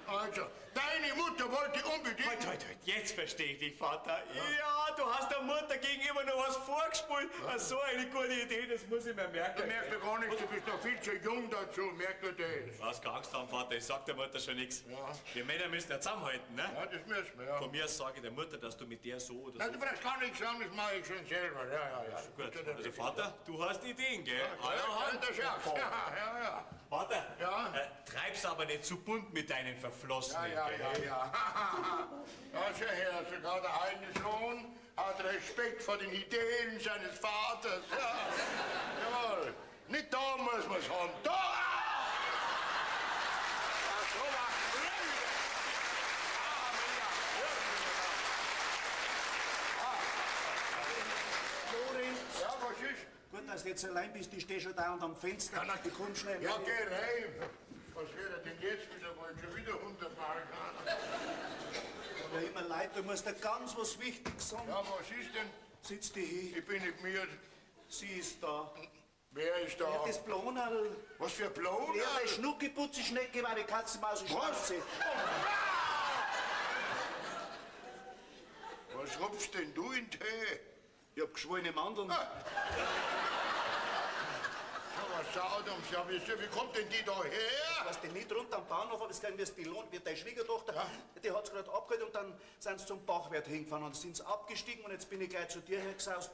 Also, deine Mutter wollte unbedingt... Halt, jetzt verstehe ich dich, Vater. Ja, du hast der Mutter gegenüber noch was vorgespielt. So eine gute Idee, das muss ich mir Du merken. merkst ja gar nichts, du bist noch viel zu jung dazu, merkst du das? Du brauchst keine Angst haben, Vater, ich sag der Mutter schon nichts. Ja. Wir Männer müssen ja zusammenhalten, ne? Ja, das müssen wir, ja. Von mir aus sage ich der Mutter, dass du mit der so oder Nein, so... du brauchst gar nichts sagen, das mache ich schon selber. Ja. Gut, also Vater, du hast Ideen, gell? Ja, Allerhand. das schaffst du. Ja. Vater, Ja? treib's aber nicht zu bunt mit deinen Verflossenen, Ja. gell? Schau her, sogar der eine Sohn hat Respekt vor den Ideen seines Vaters. Ja. Jawohl. Nicht da muss man's haben. Da! Ja, so was. Lorenz, Ja, was ist? gut, dass du jetzt allein bist. Ich stehe schon da und am Fenster. Ja, Ich komm schnell. Ja, geh rein. Was wäre denn jetzt wieder? Wollen schon wieder 100 Mark haben? Ja, immer leid, du musst dir ganz was Wichtiges sagen. Ja, was ist denn? Sitz dich hin. Ich bin nicht müde. Sie ist da. Wer ist da? Ja, das Blonerl. Was für Blau? Ja, die Schnuckiputzi-Schnecke war die Katzenmaus in Schwarze. Was rupfst denn du in Tee? Ich hab geschwollene Mandeln. Ah. Schau mal, Saudums, ja, wie kommt denn die da her? Was denn nicht runter am Bahnhof, aber es kann wirst belohnt, wird deine Schwiegertochter, die hat's gerade abgeholt und dann sind sie zum Bachwert hingefahren und sind sie abgestiegen und jetzt bin ich gleich zu dir hergesaust,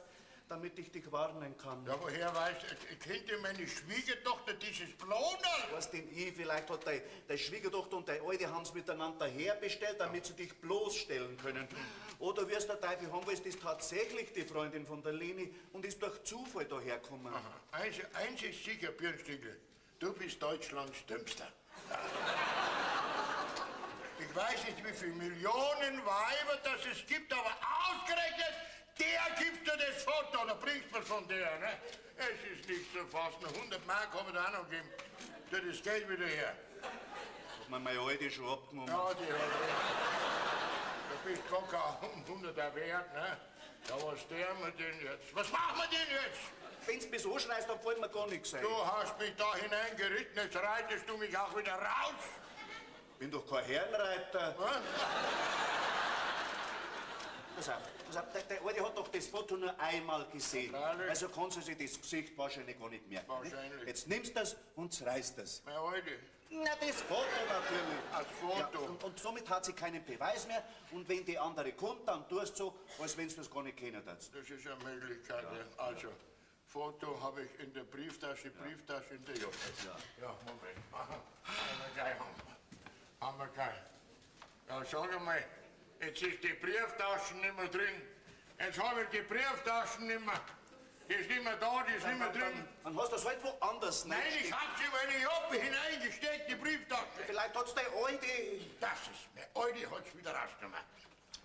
damit ich dich warnen kann. Ja, woher weißt du, kennt ihr meine Schwiegertochter dieses Blonerl? Was denn ich, vielleicht hat deine Schwiegertochter und deine Alte Hans miteinander herbestellt, damit sie dich bloßstellen können. Oder wirst der Teufel haben, weil es ist tatsächlich die Freundin von der Leni und ist durch Zufall da hergekommen. Eins ist sicher, Birnstiegel, du bist Deutschlands Dümmster. Ich weiß nicht, wie viele Millionen Weiber das es gibt, aber ausgerechnet der gibt dir das Foto, oder bringst mir von der, ne? Es ist nicht zu fassen. 100 Mark habe ich dir auch noch gegeben. Tu das Geld wieder her. Hat mir meine Alte schon abgenommen. Ja, die hat recht. Du bist gar kein 100er wert, ne? Ja, was der mir denn jetzt? Was machen wir denn jetzt? Wenn's mich so schreist, dann fällt mir gar nichts ein. Du hast mich da hineingeritten, jetzt reitest du mich auch wieder raus. Bin doch kein Herrenreiter. Was? Pass auf, Der Alte hat doch das Foto nur einmal gesehen. Freilich. Also kann sie sich das Gesicht wahrscheinlich gar nicht merken. Wahrscheinlich. Jetzt nimmst du das und zerreißt das. Mein Alte, Na, das Foto natürlich. das Foto. Ja, und somit hat sie keinen Beweis mehr. Und wenn die andere kommt, dann tust du so, als wenn du das gar nicht kennen würdest. Das ist eine Möglichkeit. Ja. Also, Foto habe ich in der Brieftasche in der Jacke. Ja, Moment. Aha. Haben wir gleich. Ja, sag einmal, jetzt ist die Brieftasche nicht mehr drin. Jetzt habe ich die Brieftaschen nicht mehr. Die ist nicht mehr da, die ist nicht mehr drin. Dann hast du das halt woanders. Nein, ich habe sie in meine Jacke hineingesteckt, die Brieftasche. Vielleicht hat's der Alte. Das ist mir. Alte hat's wieder rausgenommen.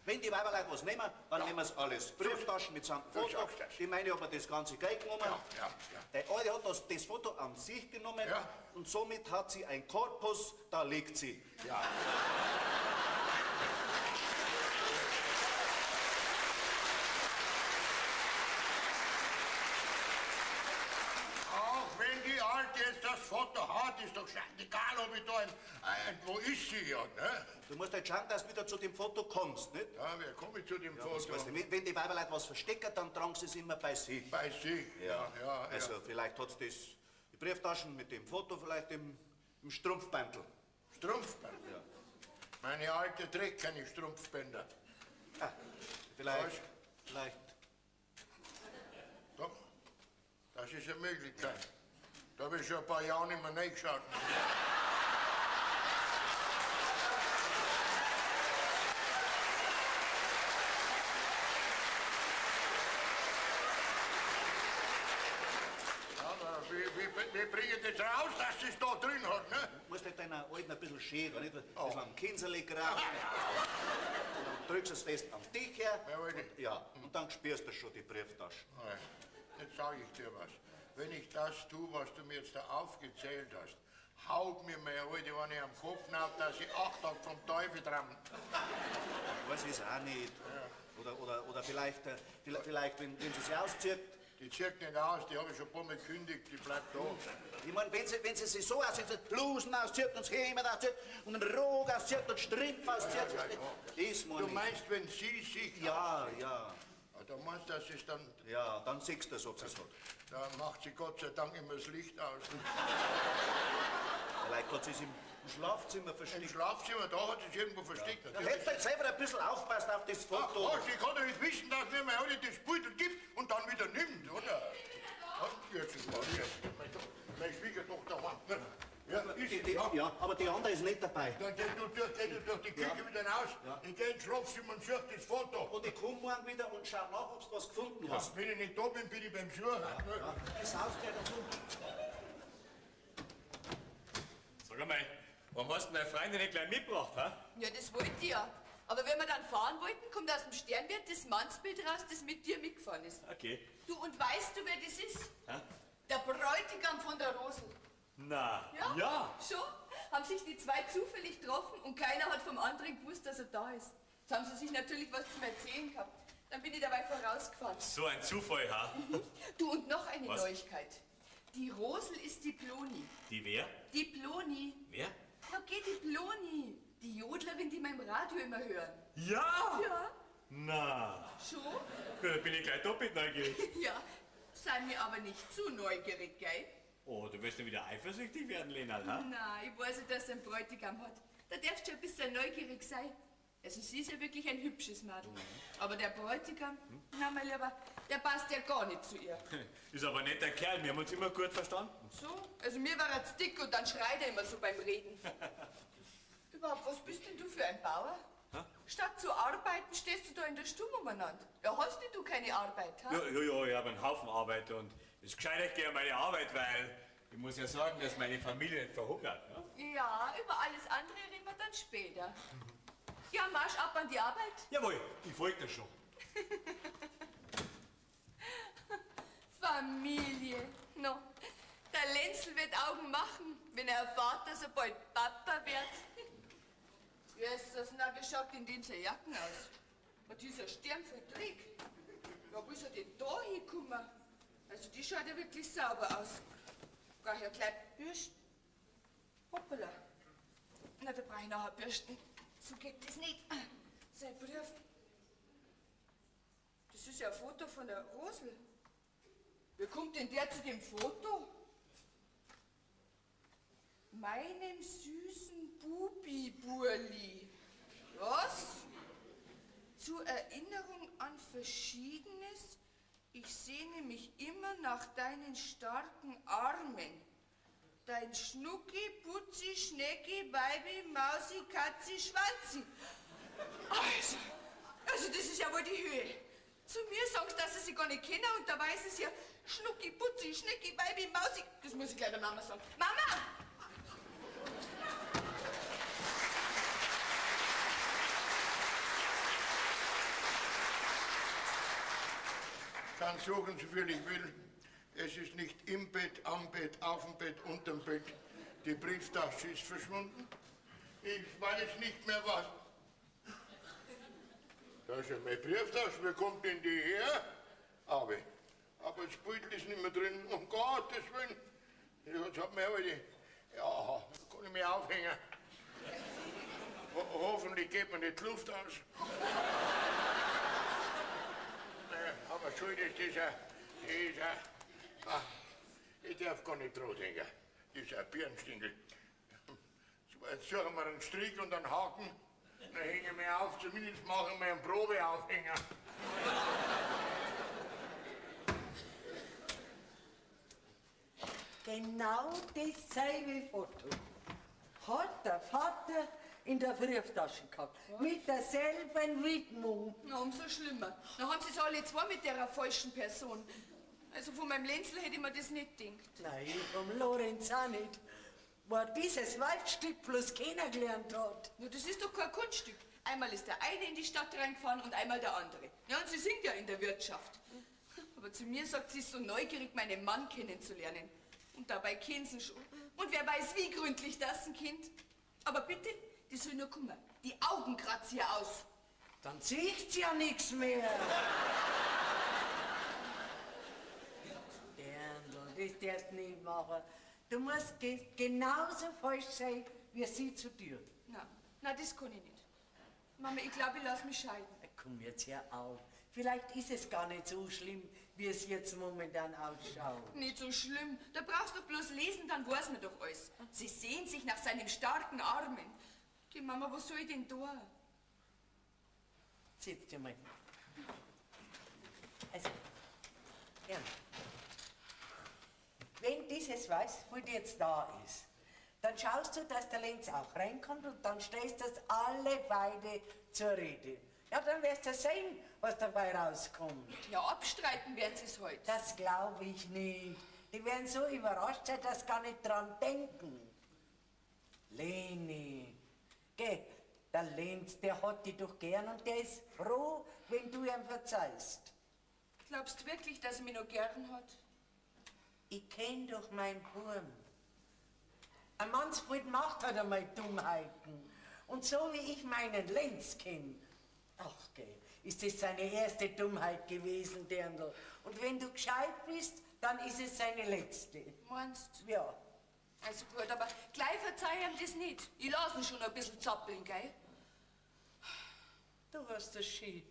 Wenn die Weiberleute was nehmen, dann nehmen wir es alles. Brieftaschen mit samt Du Foto. sagst das. Die meine aber das ganze Geld genommen. Ja. Der Alte hat das Foto an sich genommen Ja. und somit hat sie ein Korpus, da liegt sie. Ja. Auch wenn die Alte jetzt das Foto hat, ist doch egal, ob ich da wo ist sie ja, ne? Du musst halt schauen, dass du wieder zu dem Foto kommst, nicht? Ja, wer komme zu dem Foto? Weißt du, wenn die Weiberleute was verstecken, dann tragen sie es immer bei sich. Bei sich. Ja. Also vielleicht hat die Brieftaschen mit dem Foto vielleicht im Strumpfbandel. Strumpfbänder. Ja. Meine Alte trägt keine Strumpfbänder. Ah, vielleicht. Doch, das ist eine Möglichkeit. Da habe ich schon ein paar Jahre nicht mehr reingeschaut. Aber wie bringe ich das raus, dass sie es da drin hat, ne? Du musst halt deiner Alten ein bisschen schäden, nicht? Das ist am Kinserli graben. Und dann drückst du es fest am Tisch her. Ja, Alter. Und dann spürst du schon die Brieftasche. Nein, jetzt sage ich dir was. Wenn ich das tue, was du mir jetzt da aufgezählt hast, haut mir meine Alte eine am Kopf auf, dass ich 8 Tage vom Teufel dran. Weiß ich es auch nicht. Oder vielleicht, wenn sie sich auszieht. Die zieht nicht aus, die habe ich schon ein paar Mal gekündigt, die bleibt da. Ich meine, wenn sie sich so auszieht, Blusen auszieht und das Hemd auszieht und einen Rock auszieht und Strümpfe auszieht. Das meine Du ich. meinst, wenn sie sich... Ja. Da meinst du, dass es dann... Ja, dann siehst du es, ob sie es hat. Da macht sie Gott sei Dank immer das Licht aus. Vielleicht hat sie es im Schlafzimmer Im versteckt. Schlafzimmer, da hat sie es irgendwo versteckt. Dann hättest du halt selber ein bisschen aufpasst auf das Foto. Ach, ich kann doch nicht wissen, dass mir meine Alte das Beutel gibt und dann wieder nimmt, oder? Jetzt ist mal hier. Meine Schwiegertochter war. Ja, ist sie, ja. Ja, aber die andere ist nicht dabei. Dann geh du durch die Küche wieder raus. Ich geh ins Schlafzimmer und such das Foto. Und ich komme morgen wieder und schau nach, ob du was gefunden hast. Wenn ich nicht da bin, bin ich beim Suchen. Das Haus gehört dazu. Sag einmal, warum hast du deine Freundin nicht gleich mitgebracht, ha? Ja, das wollte ich ja. Aber wenn wir dann fahren wollten, kommt aus dem Sternwirt das Mannsbild raus, das mit dir mitgefahren ist. Okay. Du, und weißt du, wer das ist? Hä? Der Bräutigam von der Rosel. Na, Ja? ja. Schon? Haben sich die zwei zufällig getroffen und keiner hat vom anderen gewusst, dass er da ist. Jetzt haben sie sich natürlich was zum Erzählen gehabt. Dann bin ich dabei vorausgefahren. So ein Zufall, ha? Du, und noch eine Was? Neuigkeit. Die Rosel ist die Ploni. Die wer? Die Ploni. Wer? Na, geh, die Ploni. Die Jodlerin, die wir im Radio immer hören. Ja! Ja, Na, schon? gut, dann bin ich gleich doppelt neugierig. Ja, sei mir aber nicht zu neugierig, gell? Oh, du wirst ja wieder eifersüchtig werden, Lenal, ha? Na, ich weiß ja, dass er einen Bräutigam hat. Da darfst du ein bisschen neugierig sein. Also sie ist ja wirklich ein hübsches Mädel. Aber der Bräutigam, na mein Lieber, der passt ja gar nicht zu ihr. Ist aber nicht der Kerl, wir haben uns immer gut verstanden. So? Also mir war er zu dick und dann schreit er immer so beim Reden. Überhaupt, was bist denn du für ein Bauer? Statt zu arbeiten, stehst du da in der Stube umeinander. Ja, hast denn du keine Arbeit, ha? Ja, ich habe einen Haufen Arbeit und es ist gescheit, ich gehe an meine Arbeit, weil ich muss ja sagen, dass meine Familie nicht verhungert. Ne? Ja, über alles andere reden wir dann später. Ja, marsch ab an die Arbeit. Jawohl, ich folge dir schon. Familie. No. Der Lenzel wird Augen machen, wenn er erfährt, dass er bald Papa wird. Jesus, na, wie schaut denn diese Jacken aus? Und dieser Sternverträg. Ja, wo ist er denn da hingekommen? Also, die schaut ja wirklich sauber aus. Brauche ich ja gleich Bürsten. Hoppala. Na, da brauche ich noch eine Bürsten. So geht das nicht. Sei prüfen. Das ist ja ein Foto von der Rosel. Wie kommt denn der zu dem Foto? Meinem süßen Bubi-Burli. Was? Zur Erinnerung an Verschiedenes. Ich sehne mich immer nach deinen starken Armen. Dein Schnucki, Putzi, Schnecki, Beibi, Mausi, Katzi, Schwanzi. Also das ist ja wohl die Höhe. Zu mir sagst du, dass sie sich gar nicht kennen und dabei ist es ja Schnucki, Putzi, Schnecki, Beibi, Mausi. Das muss ich gleich der Mama sagen. Mama! Kann suchen, so viel ich will. Es ist nicht im Bett, am Bett, auf dem Bett, unterm Bett. Die Brieftasche ist verschwunden. Ich weiß nicht mehr was. Da ist ja meine Brieftasche, wie kommt denn die her? Aber das Beutel ist nicht mehr drin, um Gottes Willen. Jetzt hat mir aber die... Ja, kann ich mich aufhängen. Hoffentlich geht mir nicht die Luft aus. Aber schuld ist dieser... Ich darf gar nicht drauf hängen. Dieser Birnenstingel. Jetzt suchen wir einen Strick und einen Haken. Dann hängen wir auf, zumindest machen wir einen Probeaufhänger. Genau dasselbe Foto hat der Vater in der Brieftasche gehabt. Mit derselben Widmung. Na, umso schlimmer. Dann haben sie es alle zwei mit der falschen Person. Also von meinem Lenzel hätte ich mir das nicht gedacht. Nein, vom Lorenz auch nicht. Wo er dieses Waldstück bloß kennengelernt hat. Nur das ist doch kein Kunststück. Einmal ist der eine in die Stadt reingefahren und einmal der andere. Ja, und sie singt ja in der Wirtschaft. Aber zu mir sagt sie, ist so neugierig, meinen Mann kennenzulernen. Und dabei kennen sie schon. Und wer weiß, wie gründlich das ein Kind. Aber bitte, die soll nur kommen. Die Augen kratzt hier aus. Dann sieht sie ja nichts mehr. Berndl, das darfst du nicht machen. Du musst genauso falsch sein, wie sie zu dir. Na, das kann ich nicht. Mama, ich glaube, ich lasse mich scheiden. Komm jetzt hier auf. Vielleicht ist es gar nicht so schlimm, wie es jetzt momentan ausschaut. Nicht so schlimm. Da brauchst du doch bloß lesen, dann weiß man doch alles. Sie sehnt sich nach seinen starken Armen. Geh, Mama, was soll ich denn tun? Sitz dir mal. Also, ja. Wenn dieses Weißbrot jetzt da ist, dann schaust du, dass der Lenz auch reinkommt und dann stellst du das alle beide zur Rede. Ja, dann wirst du sehen, was dabei rauskommt. Ja, abstreiten werden sie es heute. Das glaube ich nicht. Die werden so überrascht sein, dass sie gar nicht dran denken. Leni, geh, der Lenz, der hat dich doch gern und der ist froh, wenn du ihm verzeihst. Glaubst du wirklich, dass er mich noch gern hat? Ich kenn doch meinen Burm. Ein Mannsbild macht halt einmal Dummheiten. Und so wie ich meinen Lenz kenn, ach geh, ist das seine erste Dummheit gewesen, Dirndl. Und wenn du gescheit bist, dann ist es seine letzte. Meinst du? Ja. Also gut, aber gleich verzeih ihm das nicht. Ich lass ihn schon ein bisschen zappeln, gell? Du hast das Ski.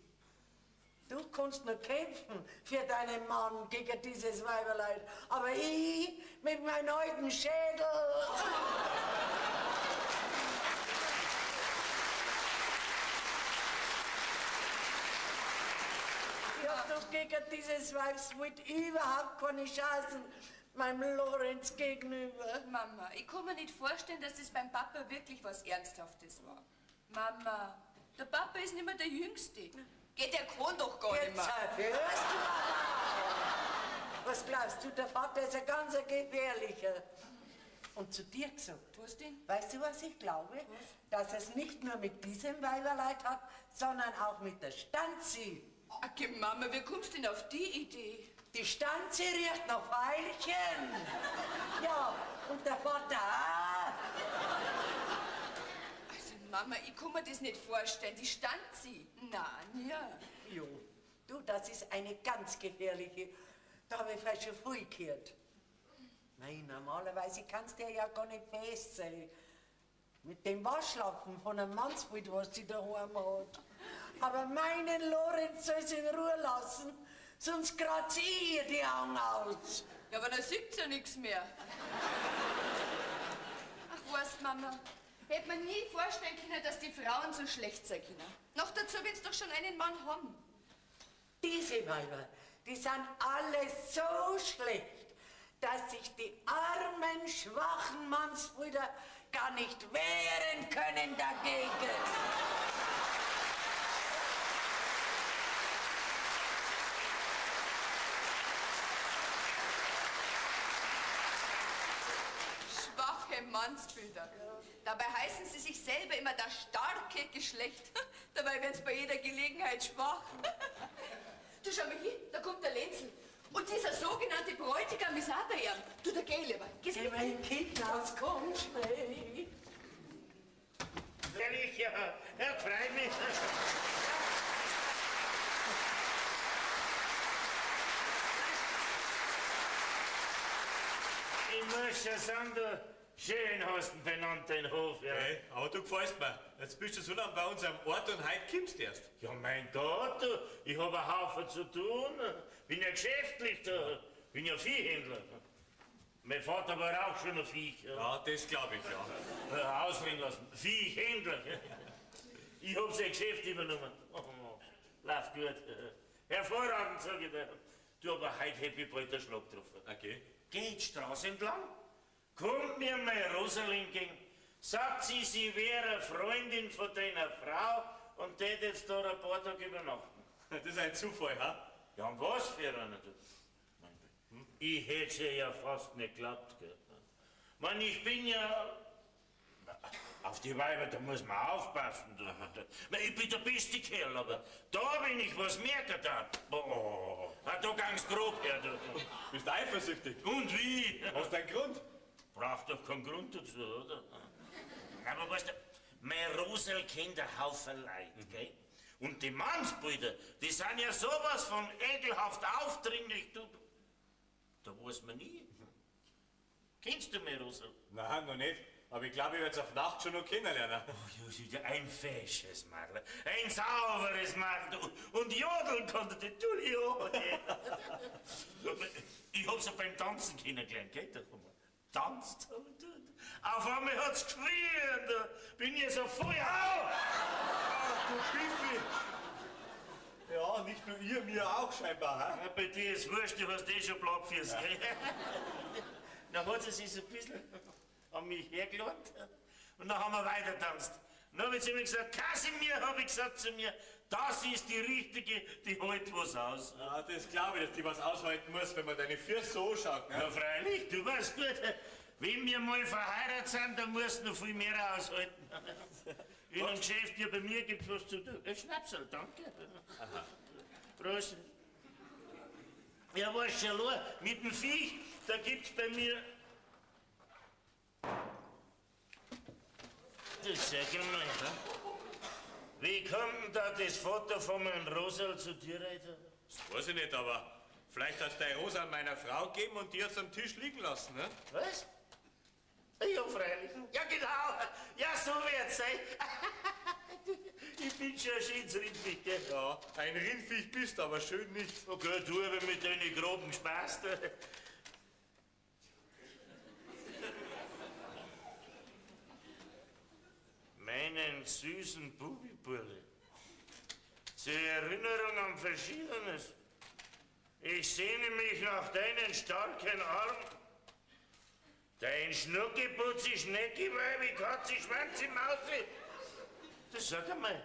Du kannst nur kämpfen für deinen Mann gegen dieses Weiberleid. Aber ich mit meinem alten Schädel. Ich hab doch gegen dieses Weibswut überhaupt keine Chancen meinem Lorenz gegenüber. Mama, ich kann mir nicht vorstellen, dass das beim Papa wirklich was Ernsthaftes war. Mama, der Papa ist nicht mehr der Jüngste. Geht, der kann doch gar nicht mehr. Jetzt hörst du mal. Was glaubst du, der Vater ist ein ganz gefährlicher. Und zu dir gesagt. Was denn? Weißt du, was ich glaube? Dass er es nicht nur mit diesem Weiberleid hat, sondern auch mit der Stanzi. Okay, Mama, wie kommst du denn auf die Idee? Die Stanzi riecht nach Veilchen. Ja, und der Vater auch. Also, Mama, ich kann mir das nicht vorstellen. Die Stanzi. Nein, ja. Jo, du, das ist eine ganz gefährliche. Da habe ich vielleicht schon früh gehört. Nein, normalerweise kannst du ja gar nicht fest sein. mit dem Waschlappen von einem Mannsbild, was die daheim hat. Aber meinen Lorenz soll sie in Ruhe lassen, sonst kratzt ihr die Augen aus. Ja, aber dann sieht's ja nichts mehr. Ach, weißt Mama, hätte man nie vorstellen können, dass die Frauen so schlecht sein können. Noch dazu, wenn's doch schon einen Mann haben. Diese Weiber, die sind alle so schlecht, dass sich die armen, schwachen Mannsbrüder gar nicht wehren können dagegen. Schwache Mannsbilder. Dabei heißen sie sich selber immer das starke Geschlecht. Dabei werden sie bei jeder Gelegenheit schwach. Du schau mal hin, da kommt der Lenzel. Und dieser sogenannte Bräutigam ist auch bei ihm. Du, da geh lieber. Geh's mit. Mein Kindlaus, komm schnell. Ehrlich, ja, freut mich. Ich muss schon sagen, du schön hast du benannt den Hof, ja. Hey, aber du gefällst mir. Jetzt bist du so lange bei uns am Ort und heute kommst du erst. Ja, mein Gott, du, ich habe einen Haufen zu tun. Bin ja geschäftlich, da. Bin ja Viehhändler. Mein Vater war auch schon ein Viech. Ja, das glaube ich, ja. Ausreden lassen. Viehhändler. Ich habe sein Geschäft übernommen. Oh, läuft gut. Hervorragend, sag ich dir. Du, aber heute hab ich bald einen Schlag getroffen. Okay. Geht die Straße entlang, kommt mir meine Rosalind entgegen, sagt sie, sie wäre eine Freundin von deiner Frau und tät jetzt da ein paar Tage übernachten. Das ist ein Zufall, ha? Ja, und was für einer, du? Ich hätte ihr ja fast nicht geglaubt, gell? Man, ich bin ja... Auf die Weiber, da muss man aufpassen, du. Ich bin der beste Kerl, aber da, wenn ich was merke, da... Boah, da gang's grob her, du. Bist eifersüchtig? Und wie? Hast du einen Grund? Braucht doch keinen Grund dazu, oder? Aber weißt du, mein Rosel kennt ein Haufen Leid, gell? Und die Mannsbrüder, die sind ja sowas von ekelhaft aufdringlich, du. Da weiß man nie. Kennst du mich, Rosel? Nein, noch nicht. Aber ich glaube, ich werde es auf Nacht schon noch kennenlernen. Oh, ja, ein fesches Mädel, ein sauberes Mädel. Und jodeln konnte die Tulio. Ich hab's ja beim Tanzen kennengelernt, gell? Tanzt. Auf einmal hat's geschrien, da bin ich so voll. Au! Ach, du Schiffi! Ja, nicht nur ihr, mir auch scheinbar, ha? Ja, bei dir ist wurscht, du hast eh schon Blattfüß, gell? Dann hat sie sich so ein bisschen an mich hergeladen und dann haben wir weiter getanzt. Dann hat sie mir gesagt, Kasimir, habe ich gesagt zu mir, das ist die Richtige, die hält was aus. Ja, das glaube ich, dass die was aushalten muss, wenn man deine Füße so schaut. Ne? Ja, freilich, du weißt gut, wenn wir mal verheiratet sind, dann musst du noch viel mehr aushalten. In einem Geschäft, ja, bei mir gibt's was zu tun. Schnapsel, danke. Aha. Prost. Ja, weißt du schon, mit dem Viech, da gibt's bei mir... Das sag ich mal. Wie kommt denn da das Foto von meinem Rosal zu dir, Alter? Das weiß ich nicht, aber vielleicht hat es deine Rosa an meiner Frau gegeben und die hat es am Tisch liegen lassen, ne? Was? Ja, freilich. Ja, genau. Ja, so wird's sein. Ich bin schon ein schönes Rindviech, gell? Ja, ein Rindviech bist, aber schön nicht. Okay, du aber mit deinen groben Spaß. Meinen süßen Bubibulle. Zur Erinnerung an Verschiedenes. Ich sehne mich nach deinen starken Armen. Dein Schnuckiputzi, Schneckiweibig, Katzi, Schwanzi, Mausi. Das sag einmal.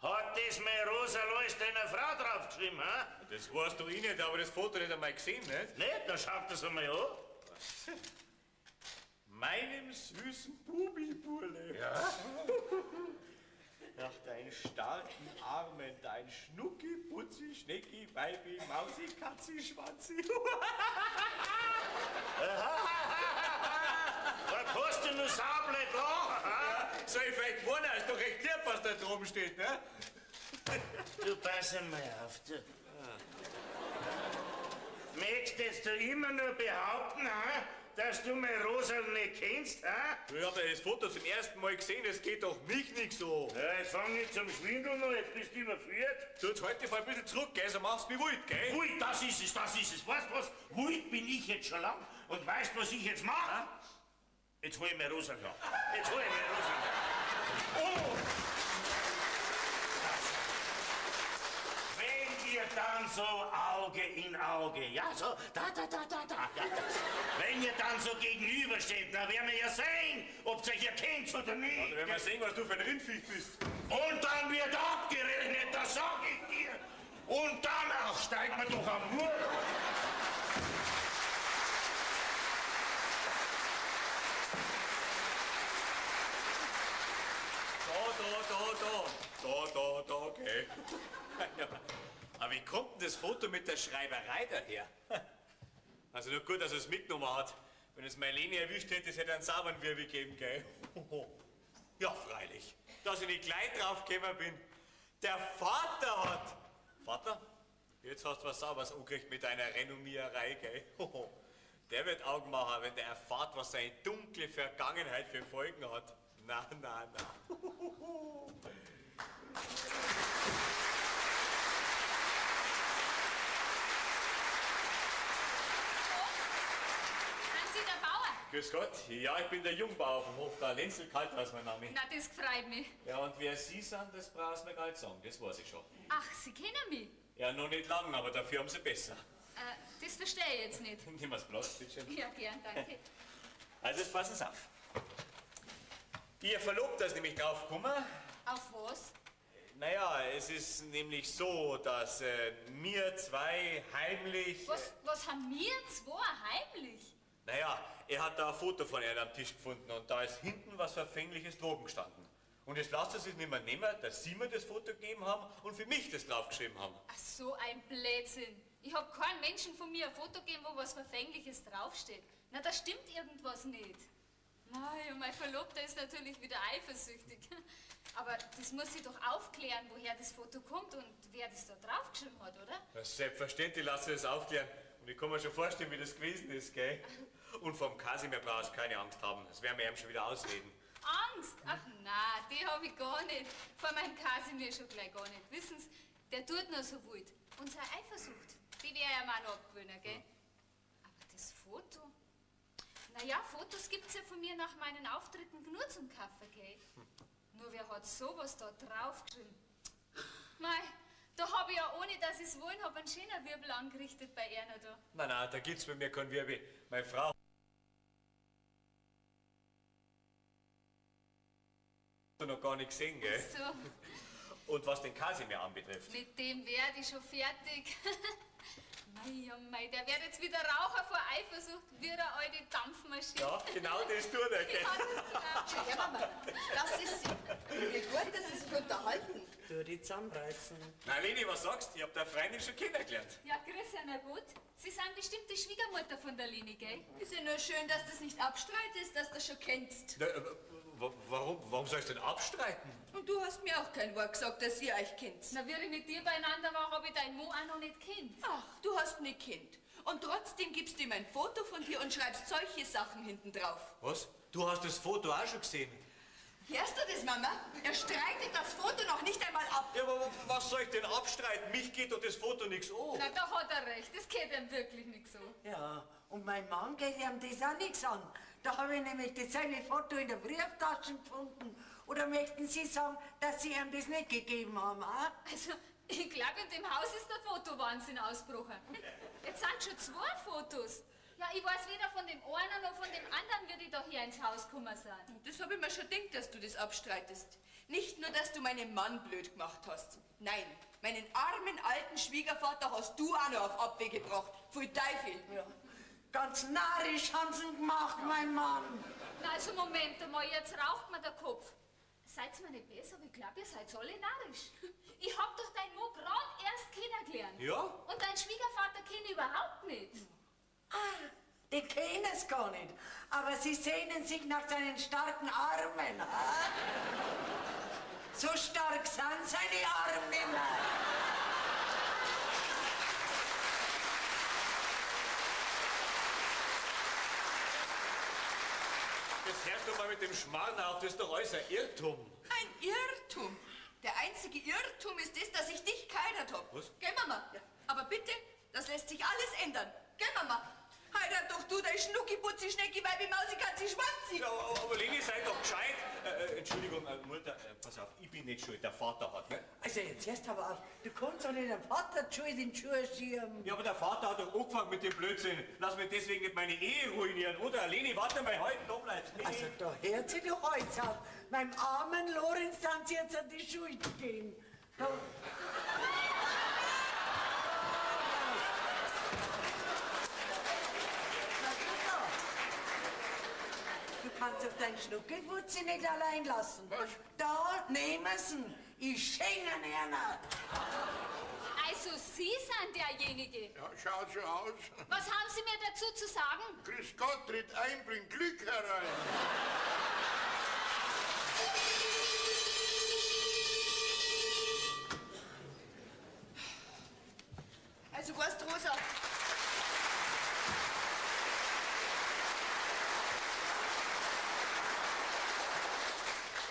Hat das meine Rosa Lois deiner Frau draufgeschrieben, ha? Das weißt du nicht, aber das Foto nicht einmal gesehen, nicht? Nicht? Dann schaut das einmal an. Meinem süßen Bubibulle. Ja? Nach deinen starken Armen, dein Schnucki, Putzi, Schnecki, Weibi, Mausi, Katzi, Schwanzi. Was kannst du nur saublöd lachen, ha? So, ich vielleicht wohnen, ist doch recht lieb, was da droben steht, ne? Du pass mal auf, du. Möchtest jetzt du immer nur behaupten, ha? dass du meine Rosal nicht kennst, hä? Ich hab ja das Foto zum ersten Mal gesehen, es geht doch mich nicht so. Ja, jetzt fang nicht zum Schwindeln an, jetzt bist du überführt. Du, jetzt halt dich mal ein bisschen zurück, gell, so machst du mich wild, gell? Wild, das ist es, das ist es. Weißt du was? Wild bin ich jetzt schon lang. Und weißt du, was ich jetzt mache? Jetzt hol ich mir Rosal klar. Jetzt hol ich mir Rosal klar. Oh! Wenn ihr dann so Auge in Auge, ja, so, da, ja, das. Wenn ihr dann so gegenübersteht, dann werden wir ja sehen, ob ihr euch erkennt oder nicht. Dann werden wir sehen, was du für ein Rindviech bist. Und dann wird abgerechnet, das sag ich dir. Und danach steigt man doch am Mur. Da, okay. Aber wie kommt denn das Foto mit der Schreiberei daher? Also nur gut, dass er es mitgenommen hat. Wenn es Marlene erwischt hätte, es hätte einen sauberen Wirbel gegeben, gell? Ja, freilich. Dass ich nicht gleich draufgekommen bin. Der Vater hat... Vater? Jetzt hast du was Sauberes angekriegt mit deiner Renommiererei, gell? Der wird Augen machen, wenn der erfahrt, was seine dunkle Vergangenheit für Folgen hat. Na. Grüß Gott, ja, ich bin der Jungbauer vom Hof da, Lenzel Kalter ist mein Name. Na, das freut mich. Ja, und wer Sie sind, das brauchst du mir gar nicht sagen, das weiß ich schon. Ach, Sie kennen mich? Ja, noch nicht lang, aber dafür haben Sie besser. Das verstehe ich jetzt nicht. Nimm mal's Platz, bitteschön. Ja, gern, danke. Also, jetzt passen Sie auf. Ihr Verlobter ist nämlich draufgekommen. Auf was? Naja, es ist nämlich so, dass wir zwei heimlich... Was haben wir zwei heimlich? Naja, er hat da ein Foto von ihr am Tisch gefunden und da ist hinten was Verfängliches droben gestanden. Und jetzt lasst er sich nicht mehr nehmen, dass Sie mir das Foto gegeben haben und für mich das draufgeschrieben haben. Ach, so ein Blödsinn. Ich hab keinem Menschen von mir ein Foto gegeben, wo was Verfängliches draufsteht. Na, da stimmt irgendwas nicht. Naja, mein Verlobter ist natürlich wieder eifersüchtig. Aber das muss ich doch aufklären, woher das Foto kommt und wer das da draufgeschrieben hat, oder? Ja, selbstverständlich lasse ich das aufklären. Und ich kann mir schon vorstellen, wie das gewesen ist, gell? Und vom Kasimir brauchst du keine Angst haben. Das werden wir ihm schon wieder ausreden. Angst? Ach na, die hab ich gar nicht. Vor meinem Kasimir schon gleich gar nicht. Wissen Sie, der tut nur so wild. Und seine Eifersucht, die wäre ja mal noch abgewöhnen, gell? Aber das Foto? Naja, Fotos gibt's ja von mir nach meinen Auftritten nur zum Kaffee, gell? Nur wer hat sowas da draufgeschrieben? Mei, da hab ich ja, ohne dass ich's wollen hab, einen schönen Wirbel angerichtet bei einer da. Nein, da gibt's bei mir keinen Wirbel. Meine Frau hat noch gar nicht gesehen, gell? So, Und was den Kasimir anbetrifft. mit dem werd ich schon fertig. Mei, oh mei, der wird jetzt wieder Raucher vor Eifersucht, wie eine alte Dampfmaschine. Ja, genau das tut er, gell? Ja, das genau. Ja, Mama, das ist sie. Wie gut, dass Sie sich unterhalten. Tu dich zusammenreißen. Na, Leni, was sagst du? Ich hab deine Freundin schon kennengelernt. Ja, grüß Sie, na gut. Sie sind bestimmt die Schwiegermutter von der Leni, gell? Ist ja nur schön, dass du es nicht abstreitest, dass du das schon kennst. Na, warum soll ich denn abstreiten? Und du hast mir auch kein Wort gesagt, dass ihr euch kennt. Na, wie ich mit dir beieinander war, hab ich deinen Mo auch noch nicht kennt. Ach, du hast nicht Kind. Und trotzdem gibst du ihm ein Foto von dir und schreibst solche Sachen hinten drauf. Was? Du hast das Foto auch schon gesehen? Hörst du das, Mama? Er streitet das Foto noch nicht einmal ab. Ja, aber was soll ich denn abstreiten? Mich geht doch das Foto nichts an. Na, da hat er recht. Das geht ihm wirklich nicht so. Ja, und mein Mann geht ihm das auch nichts an. Da habe ich nämlich dasselbe Foto in der Brieftasche gefunden. Oder möchten Sie sagen, dass Sie ihm das nicht gegeben haben? Also, ich glaube, in dem Haus ist der Fotowahnsinn ausgebrochen. Jetzt sind schon zwei Fotos. Ja, ich weiß weder von dem einen noch von dem anderen, wie die da hier ins Haus gekommen sind. Das habe ich mir schon gedacht, dass du das abstreitest. Nicht nur, dass du meinen Mann blöd gemacht hast. Nein, meinen armen alten Schwiegervater hast du auch noch auf Abweg gebracht. Pfui Teufel. Ja. Ganz narrisch haben sie ihn gemacht, mein Mann. Na, also Moment einmal, jetzt raucht mir der Kopf. Seid mir nicht besser, aber ich glaube, ihr seid alle narrisch. Ich hab doch deinen Mo gerade erst kennengelernt. Ja? Und deinen Schwiegervater kenne ich überhaupt nicht. Ah, die kennen es gar nicht. Aber sie sehnen sich nach seinen starken Armen. So stark sind seine Arme nicht mehr. mit dem Schmarrn auf, das ist doch alles ein Irrtum. Ein Irrtum? Der einzige Irrtum ist das, dass ich dich geheiratet hab. Was? Gell, Mama? Ja. Aber bitte, das lässt sich alles ändern. Gell, Mama? Heirat doch du, dein Schnucki-Putzi, Schnecki, Weibi, Mausi, Katzi, Schwanzi. Ja, aber Leni, sei doch gescheit. Entschuldigung, Mutter, pass auf, ich bin nicht schuld, der Vater hat, ne? Also jetzt erst aber auf, du kannst doch nicht dem Vater die Schuld in die Schuhe schieben. Ja, aber der Vater hat doch angefangen mit dem Blödsinn. Lass mich deswegen nicht meine Ehe ruinieren, oder? Leni, warte mal, heute da bleibst. Also da hört sich doch alles auf. Meinem armen Lorenz sind sie jetzt an die Schuld gehen. Da Du kannst auf deinen Schnuckelputzi nicht allein lassen. Was? Da nehmen sie. Ich schenke ihn nicht. Also, Sie sind derjenige. Ja, schaut so aus. Was haben Sie mir dazu zu sagen? Grüß Gott, tritt ein, bringt Glück herein. Also, weißt du, Rosa?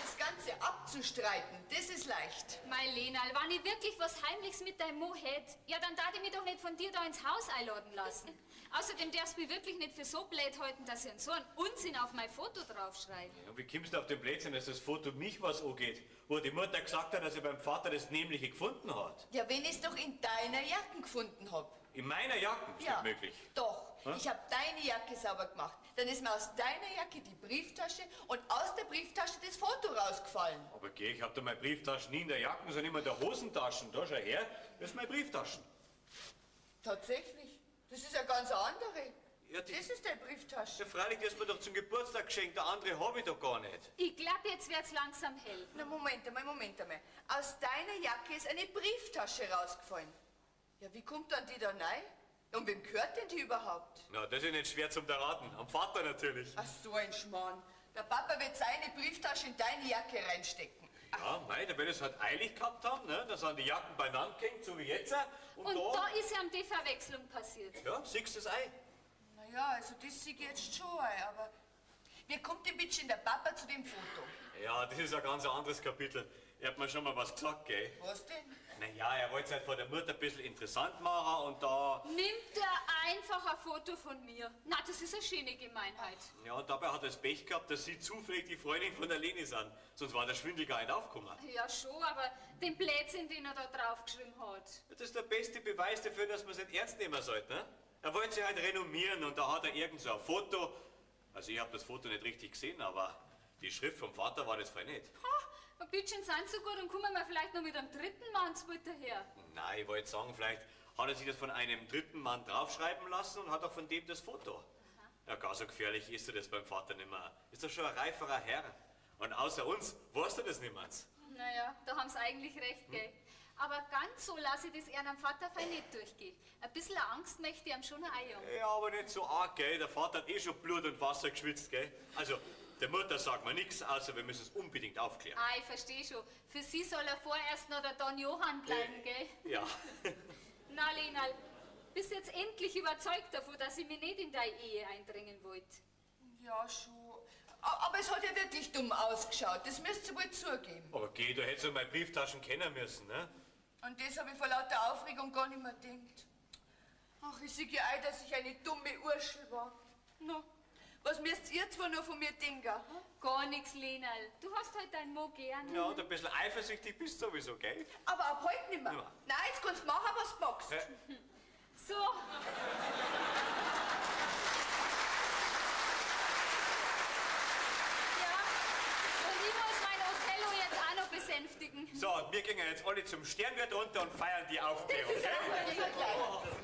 Das Ganze abzustreiten, das ist leicht. Mein Lenal, wenn ich wirklich was Heimliches mit deinem Mo hätte, ja, dann darf ich mich doch nicht von dir da ins Haus einladen lassen. Außerdem darfst du mich wirklich nicht für so blöd halten, dass ich so einen Unsinn auf mein Foto draufschreibe. Ja, wie kommst du auf den Blödsinn, dass das Foto mich was angeht? Wo die Mutter gesagt hat, dass sie beim Vater das Nämliche gefunden hat. Ja, wenn ich es doch in deiner Jacke gefunden hab. In meiner Jacke ist Ja, nicht möglich. doch. Hä? Ich hab deine Jacke sauber gemacht. Dann ist mir aus deiner Jacke die Brieftasche und aus der Brieftasche das Foto rausgefallen. Aber geh, ich hab da meine Brieftaschen nie in der Jacke, sondern immer in der Hosentaschen. Da schau her, das sind meine Brieftaschen. Tatsächlich? Das ist ja ganz eine andere. Ja, die- Das ist deine Brieftasche. Ja, freilich, das ist mir doch zum Geburtstag geschenkt, der andere habe ich doch gar nicht. Ich glaube, jetzt wird's langsam hell. Na, Moment einmal. Aus deiner Jacke ist eine Brieftasche rausgefallen. Ja, wie kommt dann die da rein? Und wem gehört denn die überhaupt? Na, das ist nicht schwer zum Erraten. Am Vater natürlich. Ach, so ein Schmarrn. Der Papa wird seine Brieftasche in deine Jacke reinstecken. Ja, mei, da wird es halt eilig gehabt haben, ne? Da sind die Jacken beieinander gehängt, so wie jetzt. Und, Und da ist ja die Verwechslung passiert. ja, siehst du das Ei? Naja, also das sehe ich jetzt schon ein, aber wie kommt denn bitte der Papa zu dem Foto? Ja, das ist ein ganz anderes Kapitel. Er hat mir schon mal was gesagt, gell? Was denn? Naja, er wollte es halt vor der Mutter ein bisschen interessant machen und da... Nimmt er einfach ein Foto von mir? Na, das ist eine schöne Gemeinheit. Ja, und dabei hat er das Pech gehabt, dass sie zufällig die Freundin von der Leni sind. Sonst war der Schwindel gar nicht aufgekommen. Ja, schon, aber den Blödsinn, den er da draufgeschrieben hat. Das ist der beste Beweis dafür, dass man es nicht ernst nehmen sollte, ne? Er wollte sich halt renommieren und da hat er irgend so ein Foto. Also ich habe das Foto nicht richtig gesehen, aber die Schrift vom Vater war das voll nicht. Ein bisschen sind so gut und kommen wir vielleicht noch mit einem dritten Mann zu her. Nein, ich wollte sagen, vielleicht hat er sich das von einem dritten Mann draufschreiben lassen und hat auch von dem das Foto. Ja, gar so gefährlich ist das beim Vater nicht mehr. Ist doch schon ein reiferer Herr. Und außer uns weißt du das niemals. Naja, da haben sie eigentlich recht, gell? Aber ganz so lasse ich das eher am Vater fein nicht durchgehen. Ein bisschen Angst möchte ich ihm schon noch einjagen. Ja, aber nicht so arg, gell? Der Vater hat eh schon Blut und Wasser geschwitzt, gell? Also, der Mutter sagt man nichts, außer wir müssen es unbedingt aufklären. Ah, ich verstehe schon. Für sie soll er vorerst noch der Don Johann bleiben, gell? Ja. Na, Lenal, bist du jetzt endlich überzeugt davon, dass ich mich nicht in deine Ehe eindringen wollte? Ja, schon. Aber es hat ja wirklich dumm ausgeschaut, das müsst ihr wohl zugeben. Aber geh, du hättest ja meine Brieftaschen kennen müssen, ne? Und das habe ich vor lauter Aufregung gar nicht mehr gedacht. Ach, ich sehe ja ein, dass ich eine dumme Urschel war. Na, was müsst ihr zwar nur von mir denken? Hm? Gar nichts, Lenal. Du hast halt dein Mo gern. Ja, und ein bisschen eifersüchtig bist du sowieso, gell? Aber ab heute nicht mehr. Ja. Nein, jetzt kannst du machen, was du magst. So. Besänftigen. So, wir gehen jetzt alle zum Sternwirt runter und feiern die Aufklärung. Das ist auch gell?